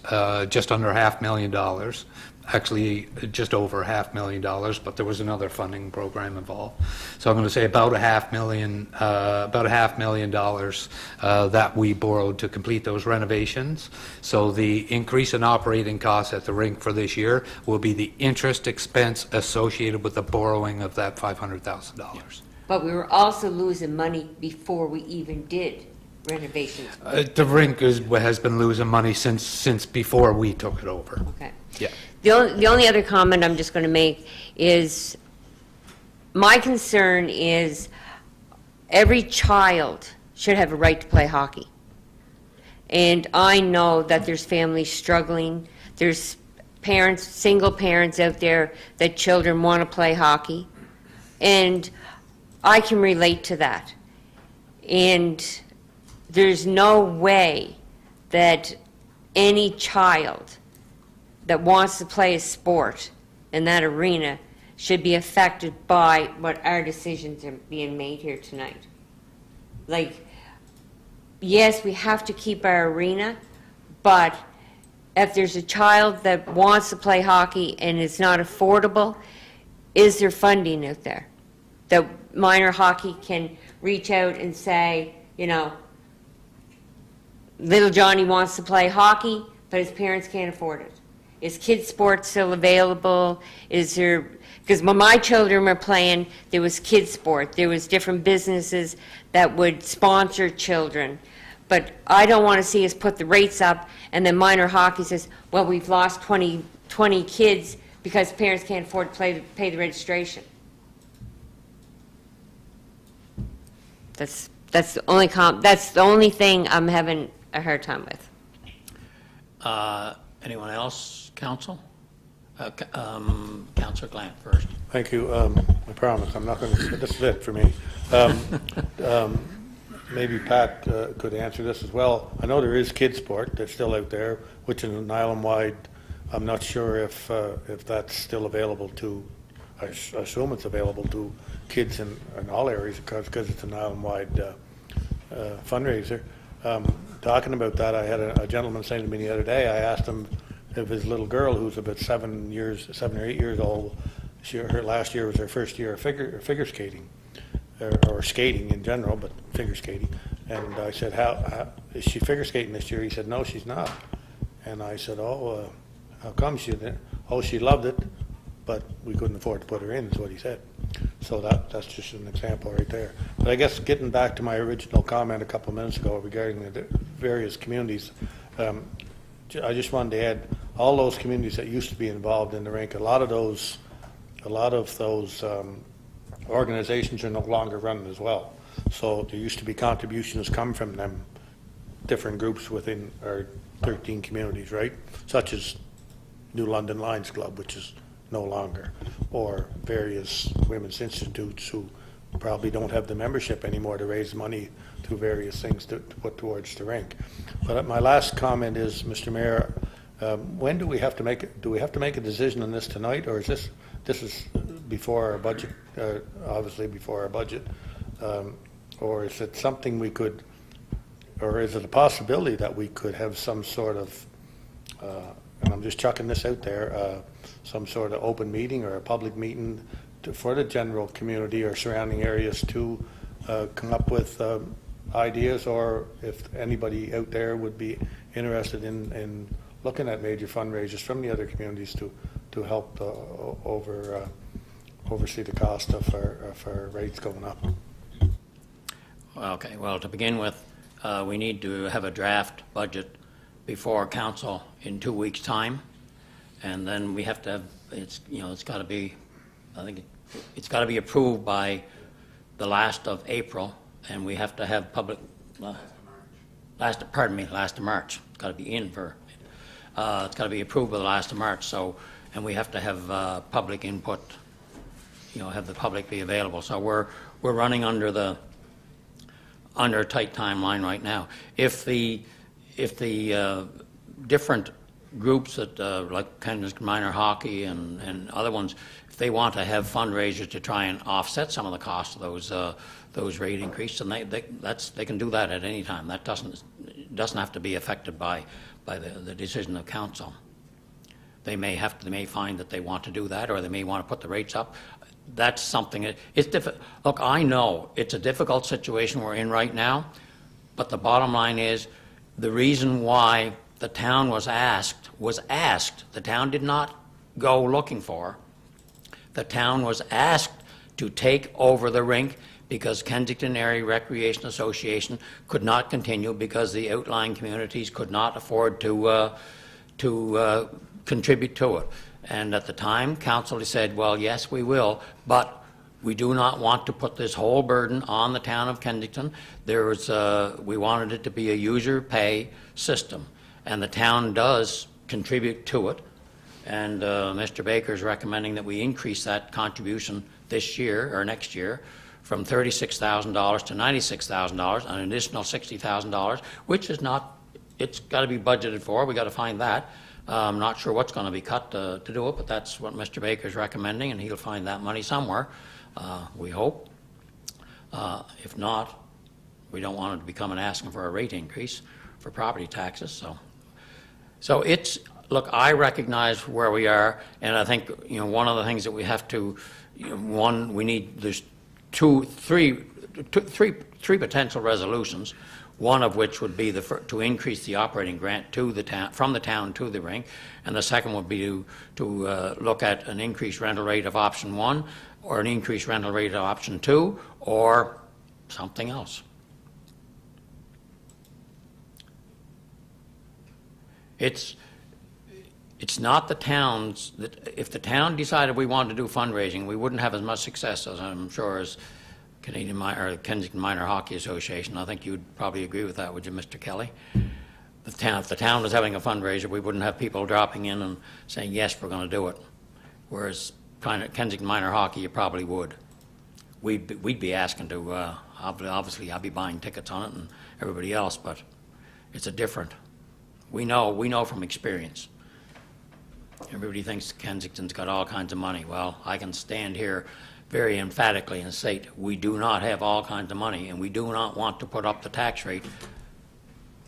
just under $500,000, actually just over $500,000, but there was another funding program involved. So I'm going to say about $500,000 that we borrowed to complete those renovations. So the increase in operating costs at the rink for this year will be the interest expense associated with the borrowing of that $500,000. But we were also losing money before we even did renovations. The rink has been losing money since before we took it over. Okay. Yeah. The only other comment I'm just going to make is, my concern is every child should have a right to play hockey. And I know that there's families struggling. There's parents, single parents out there that children want to play hockey. And I can relate to that. And there's no way that any child that wants to play a sport in that arena should be affected by what our decisions are being made here tonight. Like, yes, we have to keep our arena, but if there's a child that wants to play hockey and it's not affordable, is there funding out there that minor hockey can reach out and say, you know, little Johnny wants to play hockey, but his parents can't afford it? Is kids' sports still available? Is there, because when my children were playing, there was kids' sport. There was different businesses that would sponsor children. But I don't want to see us put the rates up and then minor hockey says, well, we've lost 20 kids because parents can't afford to pay the registration. That's the only thing I'm having a hard time with. anyone else, council? Councillor Glant first. Thank you. I promise, I'm not going to, this is it for me. Maybe Pat could answer this as well. I know there is kids sport that's still out there, which is an island-wide. I'm not sure if that's still available to, I assume it's available to kids in all areas because it's an island-wide fundraiser. Talking about that, I had a gentleman saying to me the other day, I asked him if his little girl, who's about 7 or 8 years old, her last year was her first year of figure skating, or skating in general, but figure skating. And I said, how is she figure skating this year? He said, no, she's not. And I said, oh, how come she didn't? Oh, she loved it, but we couldn't afford to put her in, is what he said. So that's just an example right there. But I guess getting back to my original comment a couple of minutes ago regarding the various communities, I just wanted to add, all those communities that used to be involved in the rink, a lot of those organizations are no longer running as well. So there used to be contributions come from them, different groups within our 13 communities, right? Such as New London Lions Club, which is no longer, or various women's institutes who probably don't have the membership anymore to raise money to various things to put towards the rink. But my last comment is, Mr. Mayor, when do we have to make a decision on this tonight, or is this is before our budget, obviously before our budget, or is it something we could, or is it a possibility that we could have some sort of, and I'm just chucking this out there, some sort of open meeting or a public meeting for the general community or surrounding areas to come up with ideas, or if anybody out there would be interested in looking at major fundraisers from the other communities to help oversee the cost of our rates going up. Okay, well, to begin with, we need to have a draft budget before council in 2 weeks' time, and then we have to have, it's got to be, I think it's got to be approved by the last of April, and we have to have public, last of March. It's got to be in for, it's got to be approved by the last of March, so, and we have to have public input, have the public be available. So we're running under a tight timeline right now. If the different groups that like Kensington Minor Hockey and other ones, if they want to have fundraisers to try and offset some of the cost of those rate increases, and they can do that at any time. That doesn't have to be affected by the decision of council. They may find that they want to do that, or they may want to put the rates up. That's something. It's difficult. Look, I know it's a difficult situation we're in right now, but the bottom line is the reason why the town was asked. The town did not go looking for. The town was asked to take over the rink because Kensington Area Recreation Association could not continue because the outlying communities could not afford to contribute to it. And at the time, council said, well, yes, we will, but we do not want to put this whole burden on the town of Kensington. We wanted it to be a user pay system, and the town does contribute to it. And Mr. Baker is recommending that we increase that contribution this year or next year from $36,000 to $96,000, an additional $60,000, which is not, it's got to be budgeted for. We got to find that. I'm not sure what's going to be cut to do it, but that's what Mr. Baker is recommending, and he'll find that money somewhere, we hope. If not, we don't want it to become an asking for a rate increase for property taxes. So it's, look, I recognize where we are, and I think one of the things that we have to, we need, there's three potential resolutions. One of which would be to increase the operating grant to the town, from the town to the rink, and the second would be to look at an increased rental rate of option 1, or an increased rental rate of option 2, or something else. It's not the towns that, if the town decided we wanted to do fundraising, we wouldn't have as much success as I'm sure as Kensington Minor Hockey Association. I think you'd probably agree with that, would you, Mr. Kelly? If the town was having a fundraiser, we wouldn't have people dropping in and saying, yes, we're going to do it. Whereas Kensington Minor Hockey, you probably would. We'd be asking to, obviously I'd be buying tickets on it and everybody else, but it's a different. We know from experience. Everybody thinks Kensington's got all kinds of money. Well, I can stand here very emphatically and state we do not have all kinds of money, and we do not want to put up the tax rate.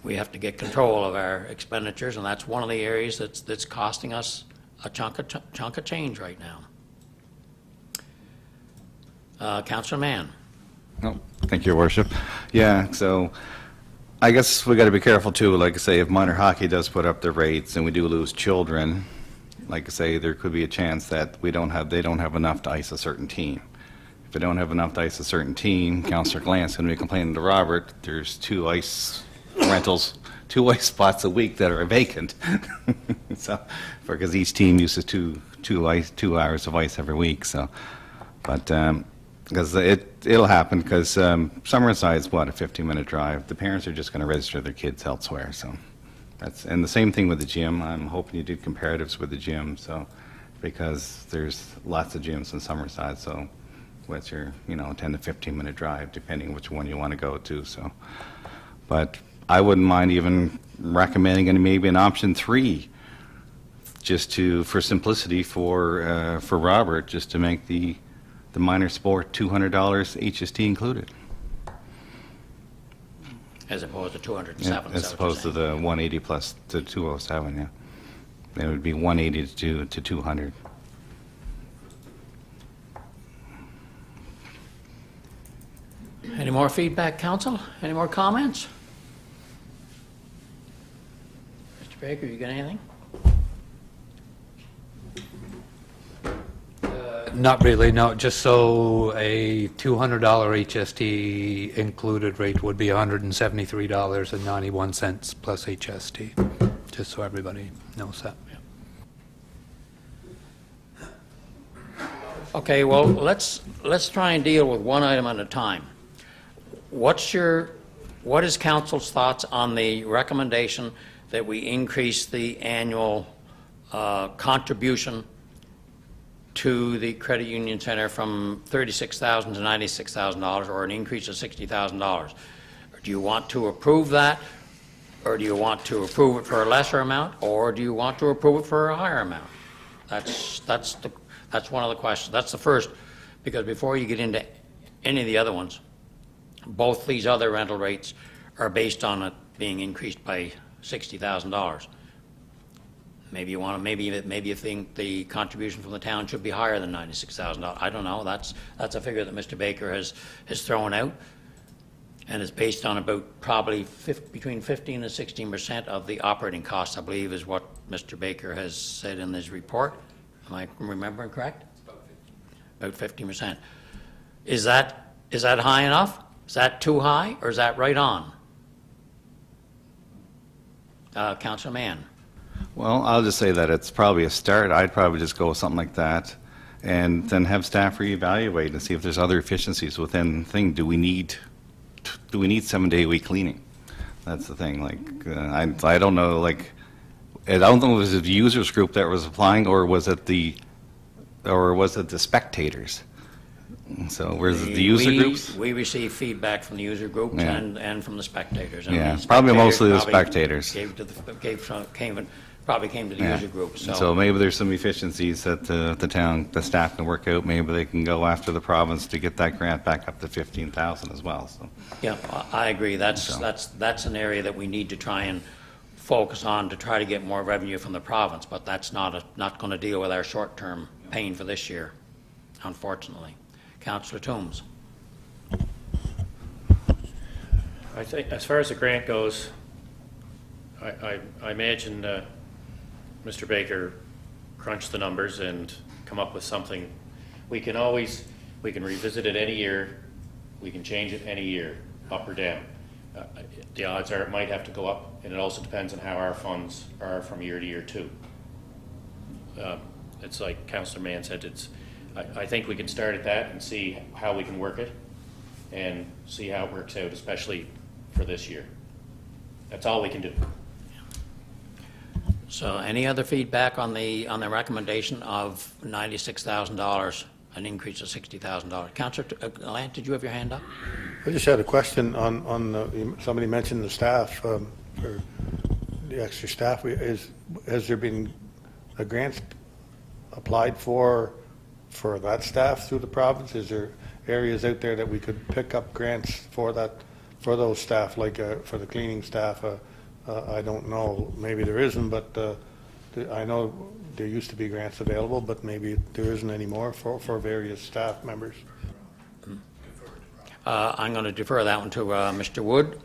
We have to get control of our expenditures, and that's one of the areas that's costing us a chunk of change right now. Councillor Mann. Oh, thank you, Your Worship. Yeah, so I guess we got to be careful too. Like I say, if minor hockey does put up their rates and we do lose children, like I say, there could be a chance that they don't have enough to ice a certain team. If they don't have enough to ice a certain team, Councillor Glantz going to be complaining to Robert, there's 2 ice rentals, 2 ice spots a week that are vacant. So, because each team uses two hours of ice every week. So, but because it'll happen because Summerside's what, a 15-minute drive. The parents are just going to register their kids elsewhere. So. And the same thing with the gym. I'm hoping you did comparatives with the gym, so because there's lots of gyms in Summerside, so which are, 10 to 15-minute drive, depending which one you want to go to, so. But I wouldn't mind even recommending maybe an option 3, just for simplicity for Robert, just to make the minor sport $200 HST included. As opposed to 207. As opposed to the 180 plus the 207, yeah. It would be 180 to 200. Any more feedback, council? Any more comments? Mr. Baker, you got anything? Not really, no. Just so a $200 HST included rate would be $173.91 plus HST, just so everybody knows that. Okay, well, let's try and deal with one item at a time. What is council's thoughts on the recommendation that we increase the annual contribution to the Credit Union Center from $36,000 to $96,000, or an increase of $60,000? Do you want to approve that, or do you want to approve it for a lesser amount, or do you want to approve it for a higher amount? That's one of the questions. That's the first, because before you get into any of the other ones, both these other rental rates are based on it being increased by $60,000. Maybe you think the contribution from the town should be higher than $96,000. I don't know. That's a figure that Mr. Baker has thrown out, and it's based on about probably between 15 and 16% of the operating costs, I believe, is what Mr. Baker has said in his report. Am I remembering correct? About 15%. Is that high enough? Is that too high, or is that right on? Councillor Mann. Well, I'll just say that it's probably a start. I'd probably just go with something like that, and then have staff reevaluate and see if there's other efficiencies within the thing. Do we need 7-day-a-week cleaning? That's the thing. I don't know. I don't know if it was the users group that was applying, or was it the spectators? So where's the user groups? We receive feedback from the user groups and from the spectators. And Yeah, the probably mostly the probably spectators. Probably came to the user groups. So maybe there's some efficiencies that the staff can work out. Maybe they can go after the province to get that grant back up to 15,000 as well. So. Yeah, I agree. That's an area that we need to try and focus on to try to get more revenue from the province, but that's not going to deal with our short-term pain for this year, unfortunately. Councillor Toombs. I think as far as the grant goes, I imagine Mr. Baker crunched the numbers and come up with something. We can revisit it any year. We can change it any year, up or down. The odds are it might have to go up, and it also depends on how our funds are from year to year too. It's like Councillor Mann said, I think we can start at that and see how we can work it and see how it works out, especially for this year. That's all we can do. So any other feedback on the recommendation of $96,000, an increase of $60,000? Councillor Lant, did you have your hand up? I just had a question on somebody mentioned the staff, or the extra staff. Has there been a grant applied for that staff through the province? Is there areas out there that we could pick up grants for those staff, like for the cleaning staff? I don't know. Maybe there isn't, but I know there used to be grants available, but maybe there isn't anymore for various staff members. I'm going to defer that one to Mr. Wood.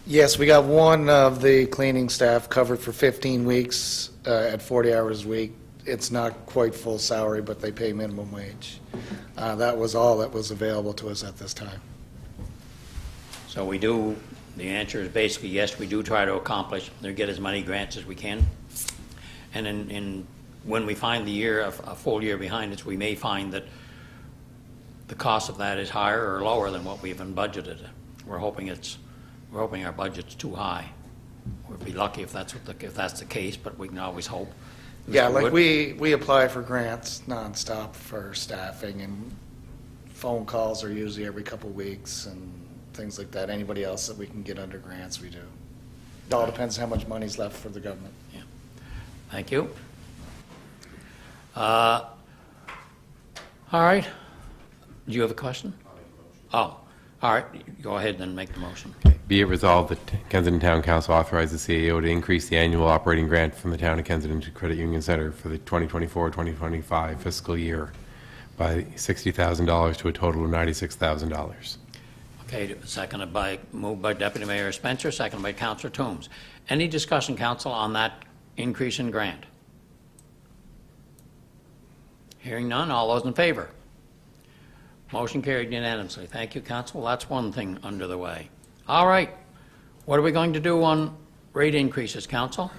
Yes, we got one of the cleaning staff covered for 15 weeks at 40 hours a week. It's not quite full salary, but they pay minimum wage. That was all that was available to us at this time. So the answer is basically yes, we do try to accomplish or get as many grants as we can. And when we find the year, a full year behind us, we may find that the cost of that is higher or lower than what we've been budgeted. We're hoping our budget's too high. We'd be lucky if that's the case, but we can always hope. Yeah, Mr. like Wood? we apply for grants nonstop for staffing, and phone calls are usually every couple of weeks and things like that. Anybody else that we can get under grants, we do. It all depends how much money's left for the government. Thank you. All right. Do you have a question? Oh, all right. Go ahead and make the motion. Be it resolved that Kensington Town Council authorizes the CAO to increase the annual operating grant from the Town of Kensington to Credit Union Center for the 2024-2025 fiscal year by $60,000 to a total of $96,000. Okay, moved by Deputy Mayor Spencer, seconded by Councillor Toombs. Any discussion, Council, on that increase in grant? Hearing none, all those in favor? Motion carried unanimously. Thank you, Council. That's one thing under the way. All right. What are we going to do on rate increases, Council?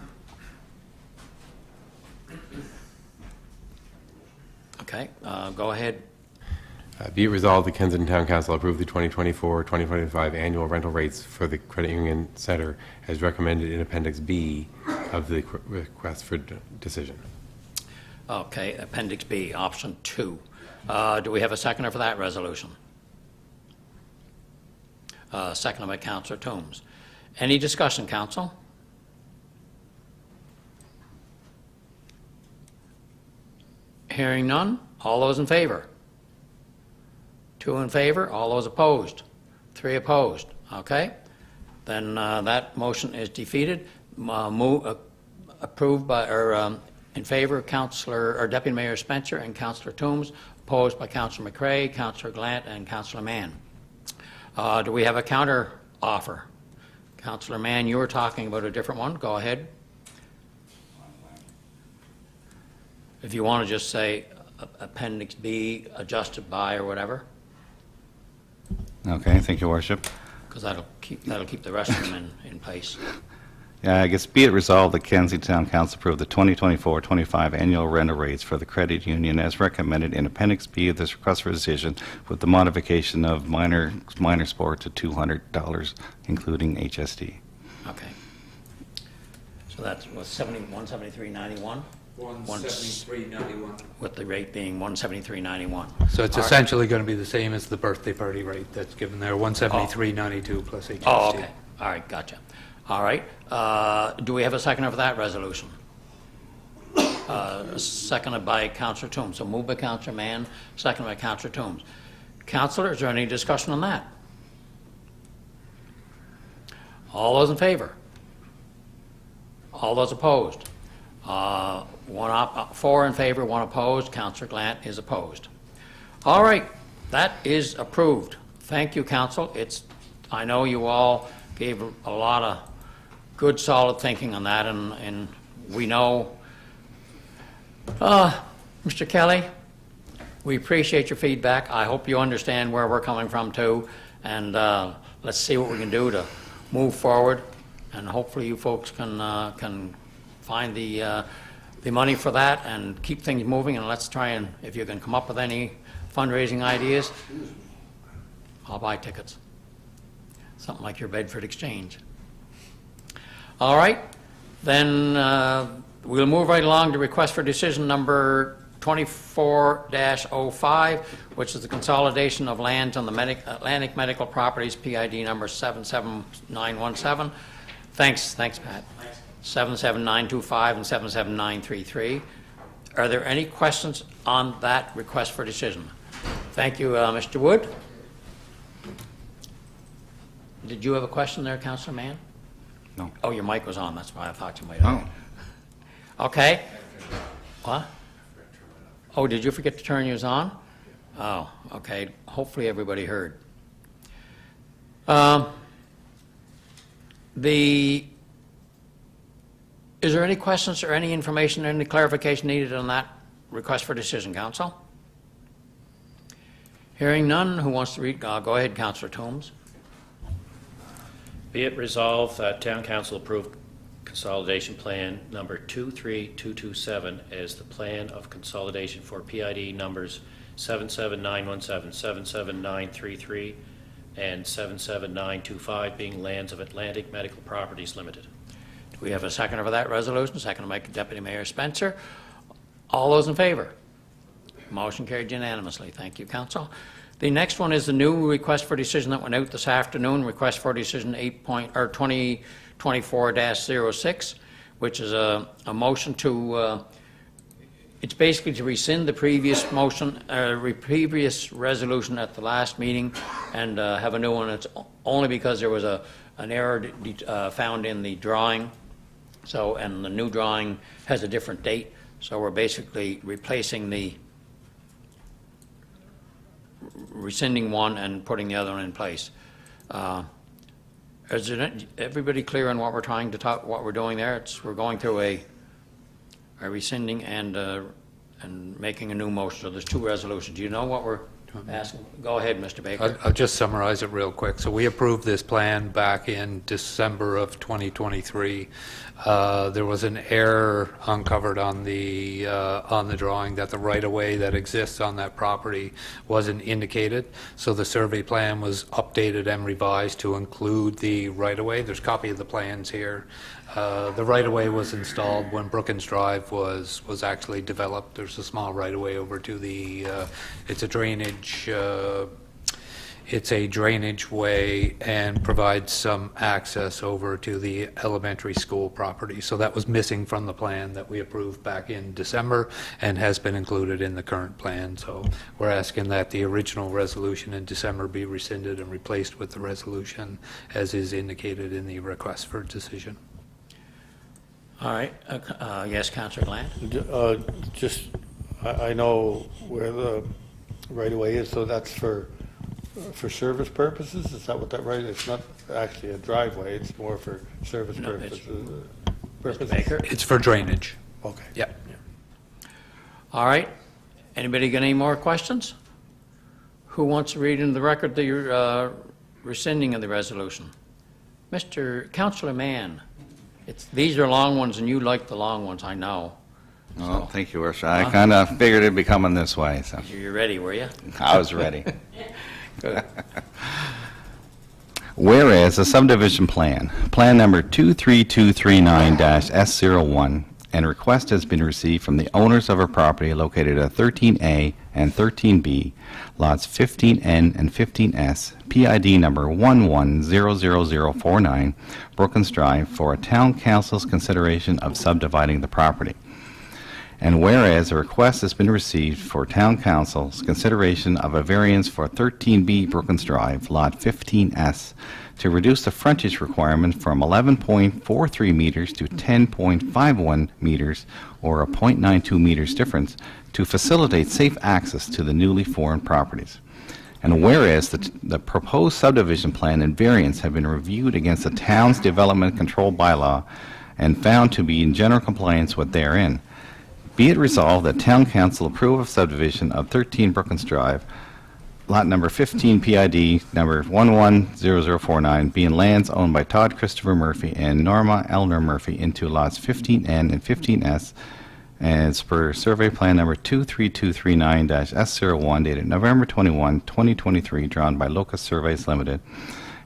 Okay, go ahead. Be it resolved, the Kensington Town Council approve the 2024-2025 annual rental rates for the Credit Union Center as recommended in Appendix B of the request for decision. Okay, Appendix B, Option 2. Do we have a seconder for that resolution? Seconded by Councillor Toombs. Any discussion, Council? Hearing none. All those in favor? 2 in favor. All those opposed? 3 opposed. Okay. Then that motion is defeated. Approved by, or in favor, Councillor or Deputy Mayor Spencer and Councillor Toombs. Opposed by Councillor McCrae, Councillor Glant, and Councillor Mann. Do we have a counter offer? Councillor Mann, you were talking about a different one. Go ahead. If you want to just say Appendix B adjusted by or whatever, Okay, thank you, Worship. because that'll keep the rest of them in place. Yeah, I guess be it resolved that Kensington Town Council approve the 2024-25 annual rental rates for the credit union as recommended in Appendix B of this request for decision with the modification of minor sport to $200, including HSD. Okay. So that's what, 173.91? 173.91. With the rate being 173.91. So it's All right. essentially going to be the same as the birthday party rate that's given there, 173.92 plus HST. Oh, okay. All right, gotcha. All right. Do we have a seconder for that resolution? Seconded by Councillor Toombs. So moved by Councillor Mann, seconded by Councillor Toombs. Councillor, is there any discussion on that? All those in favor? All those opposed? 4 in favor, 1 opposed. Councillor Glant is opposed. All right, that is approved. Thank you, Council. I know you all gave a lot of good, solid thinking on that, and we know. Mr. Kelly, we appreciate your feedback. I hope you understand where we're coming from, too, and let's see what we can do to move forward, and hopefully you folks can find the money for that and keep things moving, and let's try and, if you can come up with any fundraising ideas, I'll buy tickets. Something like your Bedford Exchange. All right, then we'll move right along to request for decision number 24-05, which is the consolidation of lands on the Atlantic Medical Properties, PID number 77917. Thanks, Pat. 77925 and 77933. Are there any questions on that request for decision? Thank you, Mr. Wood. Did you have a question there, Councillor Mann? No. Oh, your mic was on. That's why I thought you might have. Oh. Okay. What? Oh, did you forget to turn yours on? Oh, okay. Hopefully everybody heard. Is there any questions or any information or any clarification needed on that request for decision, Council? Hearing none, who wants to read? Go ahead, Councillor Toombs. Be it resolved that Town Council approve Consolidation Plan number 23227 as the plan of consolidation for PID numbers 77917, 77933, and 77925 being lands of Atlantic Medical Properties Limited. Do We have a seconder for that resolution, seconded by Deputy Mayor Spencer. All those in favor? Motion carried unanimously. Thank you, Council. The next one is the new request for decision that went out this afternoon, request for decision 2024-06, which is a motion to, it's basically to rescind the previous motion, previous resolution at the last meeting and have a new one. It's only because there was an error found in the drawing. So, and the new drawing has a different date. So we're basically replacing the rescinding one and putting the other one in place. Is everybody clear on what we're trying to talk, what we're doing there? We're going through a rescinding and making a new motion. So there's two resolutions. Do you know what we're asking? Go ahead, Mr. Baker. I'll just summarize it real quick. So we approved this plan back in December of 2023. There was an error uncovered on the drawing that the right-of-way that exists on that property wasn't indicated. So the survey plan was updated and revised to include the right-of-way. There's a copy of the plans here. The right-of-way was installed when Brookins Drive was actually developed. There's a small right-of-way over to the, it's a drainage way and provides some access over to the elementary school property. So that was missing from the plan that we approved back in December and has been included in the current plan. So we're asking that the original resolution in December be rescinded and replaced with the resolution as is indicated in the request for decision. All right. Yes, Councillor Glant? I know where the right-of-way is, so that's for service purposes? Is that what that right? It's not actually a driveway, it's more for service purposes. Mr. Baker? It's for drainage. Okay. Yep. All right. Anybody got any more questions? Who wants to read into the record the rescinding of the resolution? Councillor Mann. These are long ones, and you like the long ones, I know. Well, thank you, Worship. I kind of figured it'd be coming this way, so You ready, were you? I was ready. Whereas a subdivision plan number 23239-S01, and a request has been received from the owners of a property located at 13A and 13B, lots 15N and 15S, PID number 110049, Brookins Drive, for a town council's consideration of subdividing the property. And whereas a request has been received for town council's consideration of a variance for 13B Brookins Drive, lot 15S, to reduce the frontage requirement from 11.43 meters to 10.51 meters, or a 0.92 meters difference, to facilitate safe access to the newly formed properties. And whereas the proposed subdivision plan and variance have been reviewed against the town's development control bylaw and found to be in general compliance with therein, be it resolved that Town Council approve of subdivision of 13 Brookins Drive, lot number 15 PID number 110049, being lands owned by Todd Christopher Murphy and Norma Eleanor Murphy, into lots 15N and 15S, as per survey plan number 23239-S01, dated November 21, 2023, drawn by Locus Surveys Limited.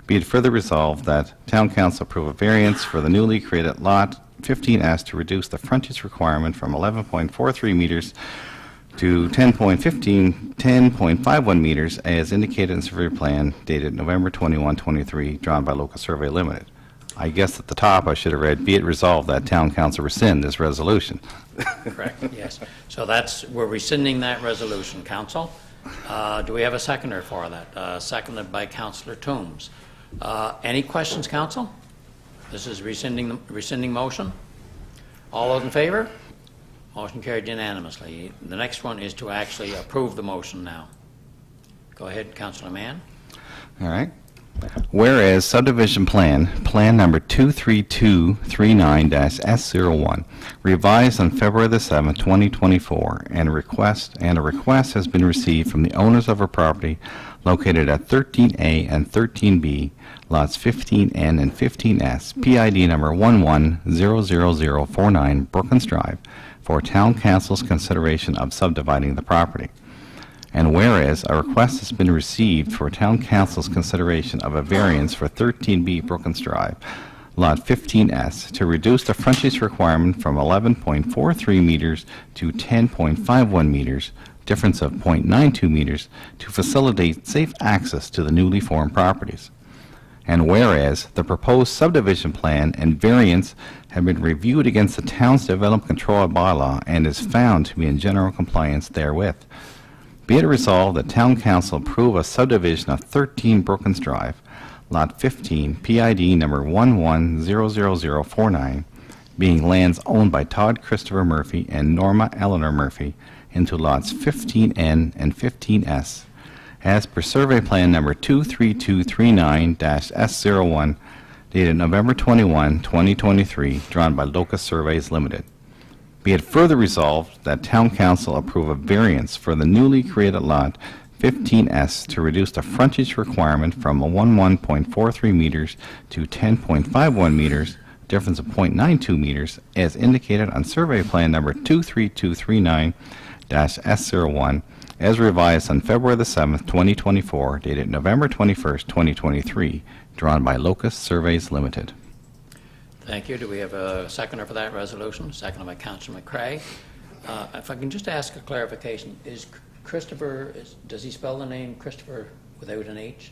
Be it further resolved that Town Council approve a variance for the newly created lot 15S to reduce the frontage requirement from 11.43 meters to 10.51 meters as indicated in survey plan dated November 21, 23, drawn by Local Survey Limited. I guess at the top I should have read, be it resolved that Town Council rescind this resolution. Correct, yes. So we're rescinding that resolution, Council. Do we have a seconder for that? Seconded by Councillor Toombs. Any questions, Council? This is rescinding motion. All those in favor? Motion carried unanimously. The next one is to actually approve the motion now. Go ahead, Councillor Mann. All right. Whereas subdivision plan number 23239-S01, revised on February the 7th, 2024, and a request has been received from the owners of a property located at 13A and 13B, lots 15N and 15S, PID number 110049, Brookins Drive, for Town Council's consideration of subdividing the property. And whereas a request has been received for Town Council's consideration of a variance for 13B Brookins Drive, Lot 15S, to reduce the frontage requirement from 11.43 meters to 10.51 meters, difference of 0.92 meters, to facilitate safe access to the newly formed properties. And whereas the proposed subdivision plan and variance have been reviewed against the town's development control bylaw and is found to be in general compliance therewith. Be it resolved that Town Council approve a subdivision of 13 Brookins Drive, Lot 15, PID number 11000049, being lands owned by Todd Christopher Murphy and Norma Eleanor Murphy, into lots 15N and 15S, as per survey plan number 23239-S01, dated November 21, 2023, drawn by Locust Surveys Limited. Be it further resolved that Town Council approve a variance for the newly created lot 15S to reduce the frontage requirement from 11.43 meters to 10.51 meters, difference of 0.92 meters, as indicated on survey plan number 23239-S01, as revised on February the 7th, 2024, dated November 21st, 2023, drawn by Locust Surveys Limited. Thank you. Do we have a seconder for that resolution? Seconded by Councillor McCrae. If I can just ask a clarification, is Christopher, does he spell the name Christopher without an H?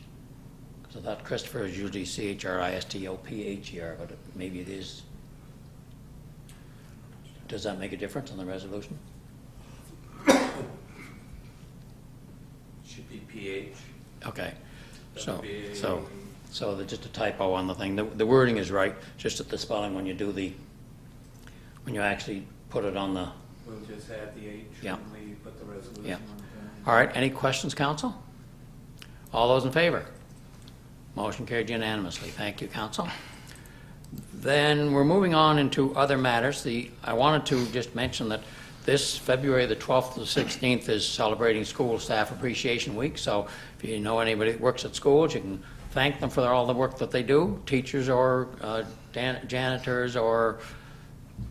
Because I thought Christopher is usually Christopher, but maybe it is. Does that make a difference on the resolution? Should be PH. Okay. So just a typo on the thing. The wording is right, just at the spelling when you do when you actually put it on the. We'll just add the H Yeah. when we put the resolution Yeah. on the plan. All right, any questions, council? All those in favor? Motion carried unanimously. Thank you, council. Then we're moving on into other matters. I wanted to just mention that this February the 12th to the 16th is celebrating School Staff Appreciation Week. So if you know anybody that works at schools, you can thank them for all the work that they do, teachers or janitors or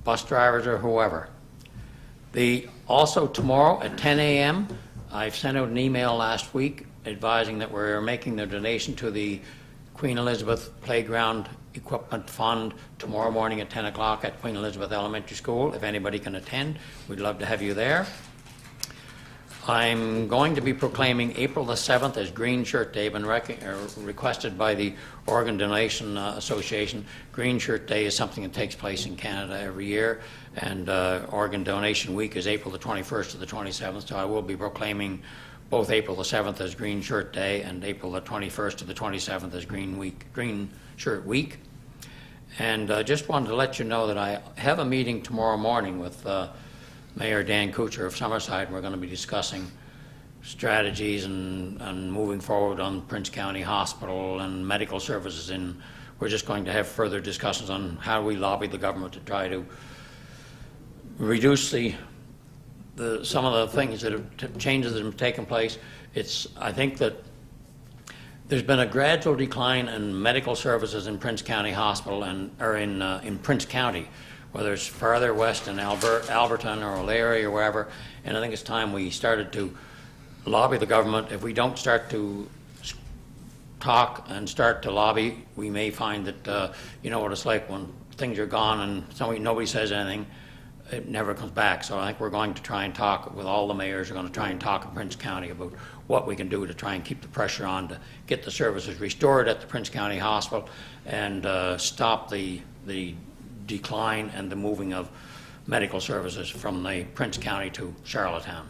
bus drivers or whoever. Also tomorrow at 10 a.m., I've sent out an email last week advising that we're making the donation to the Queen Elizabeth Playground Equipment Fund tomorrow morning at 10 o'clock at Queen Elizabeth Elementary School. If anybody can attend, we'd love to have you there. I'm going to be proclaiming April the 7th as Green Shirt Day, been requested by the Organ Donation Association. Green Shirt Day is something that takes place in Canada every year, and Organ Donation Week is April the 21st to the 27th, so I will be proclaiming both April the 7th as Green Shirt Day and April the 21st to the 27th as Green Shirt Week. And just wanted to let you know that I have a meeting tomorrow morning with Mayor Dan Kuchar of Summerside, and we're going to be discussing strategies and moving forward on Prince County Hospital and medical services. And we're just going to have further discussions on how we lobby the government to try to reduce some of the things that have changes that have taken place. I think that there's been a gradual decline in medical services in Prince County Hospital or in Prince County, whether it's farther west in Alberton or O'Leary or wherever. And I think it's time we started to lobby the government. If we don't start to talk and start to lobby, we may find that, you know what it's like when things are gone and nobody says anything, it never comes back. So I think we're going to try and talk with all the mayors. We're going to try and talk in Prince County about what we can do to try and keep the pressure on to get the services restored at the Prince County Hospital and stop the decline and the moving of medical services from the Prince County to Charlottetown.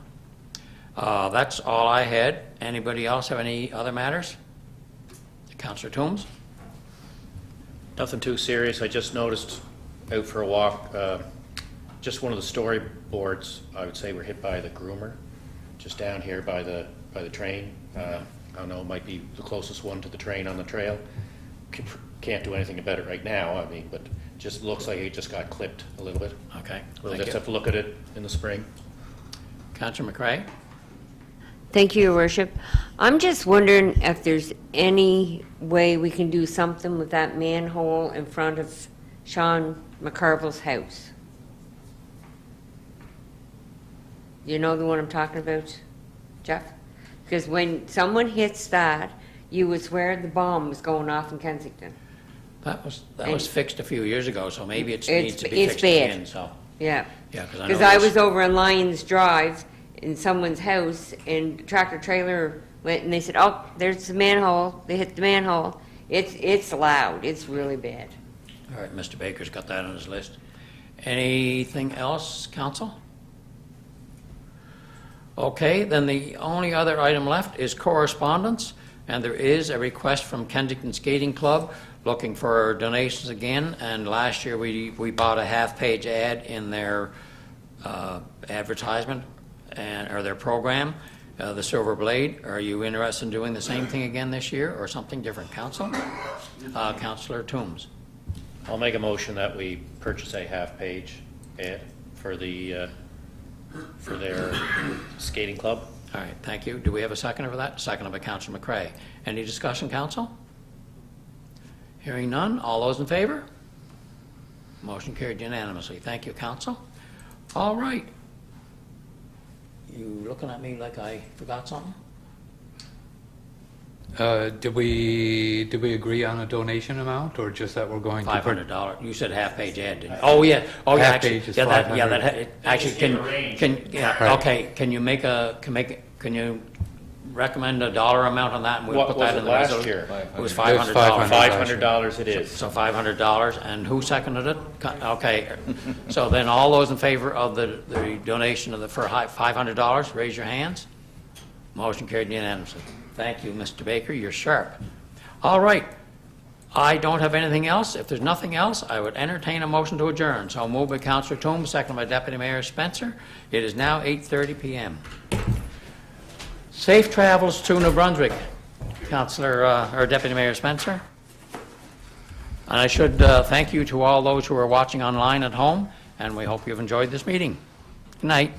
That's all I had. Anybody else have any other matters? Councillor Toombs? Nothing too serious. I just noticed out for a walk, just one of the storyboards, I would say, were hit by the groomer, just down here by the train. I don't know, it might be the closest one to the train on the trail. Can't do anything about it right now, I mean, but just looks like it just got clipped a little bit. Okay. We'll just have to look at it in the spring. Councillor McCrae? Thank you, Your Worship. I'm just wondering if there's any way we can do something with that manhole in front of Sean McCarville's house. You know the one I'm talking about, Jeff? Because when someone hits that, you would swear the bomb was going off in Kensington. That was fixed a few years ago, so maybe it It's- needs to be it's fixed bad. again, so. Yeah. Yeah, because I know Because I there's- was over on Lions Drive in someone's house, and tractor trailer went, and they said, oh, there's the manhole, they hit the manhole. It's loud, it's really bad. All right, Mr. Baker's got that on his list. Anything else, council? Okay, then the only other item left is correspondence, and there is a request from Kensington Skating Club looking for donations again, and last year we bought a half-page ad in their advertisement or their program, the Silver Blade. Are you interested in doing the same thing again this year, or something different, council? Councillor Toombs. I'll make a motion that we purchase a half-page ad for their skating club. All right, thank you. Do we have a seconder for that? Seconded by Councillor McCray. Any discussion, council? Hearing none, all those in favor? Motion carried unanimously. Thank you, council. All right. You looking at me like I forgot something? Did we agree on a donation amount, or just that we're going to? $500. You said half-page ad, didn't you? Oh, yeah. Oh, yeah, Half actually. page is Yeah, that, yeah, 500. actually, Right. okay, can you make can you recommend a dollar amount on that, and we'll What put was that it in the last resolution? year? It was It was $500. $500 it is. So $500, and who seconded it? Okay, so then all those in favor of the donation of for $500, raise your hands. Motion carried unanimously. Thank you, Mr. Baker, you're sharp. All right, I don't have anything else. If there's nothing else, I would entertain a motion to adjourn. So moved by Councillor Toombs, seconded by Deputy Mayor Spencer. It is now 8:30 p.m. Safe travels to New Brunswick, Councillor, or Deputy Mayor Spencer. And I should thank you to all those who are watching online at home, and we hope you've enjoyed this meeting. Good night.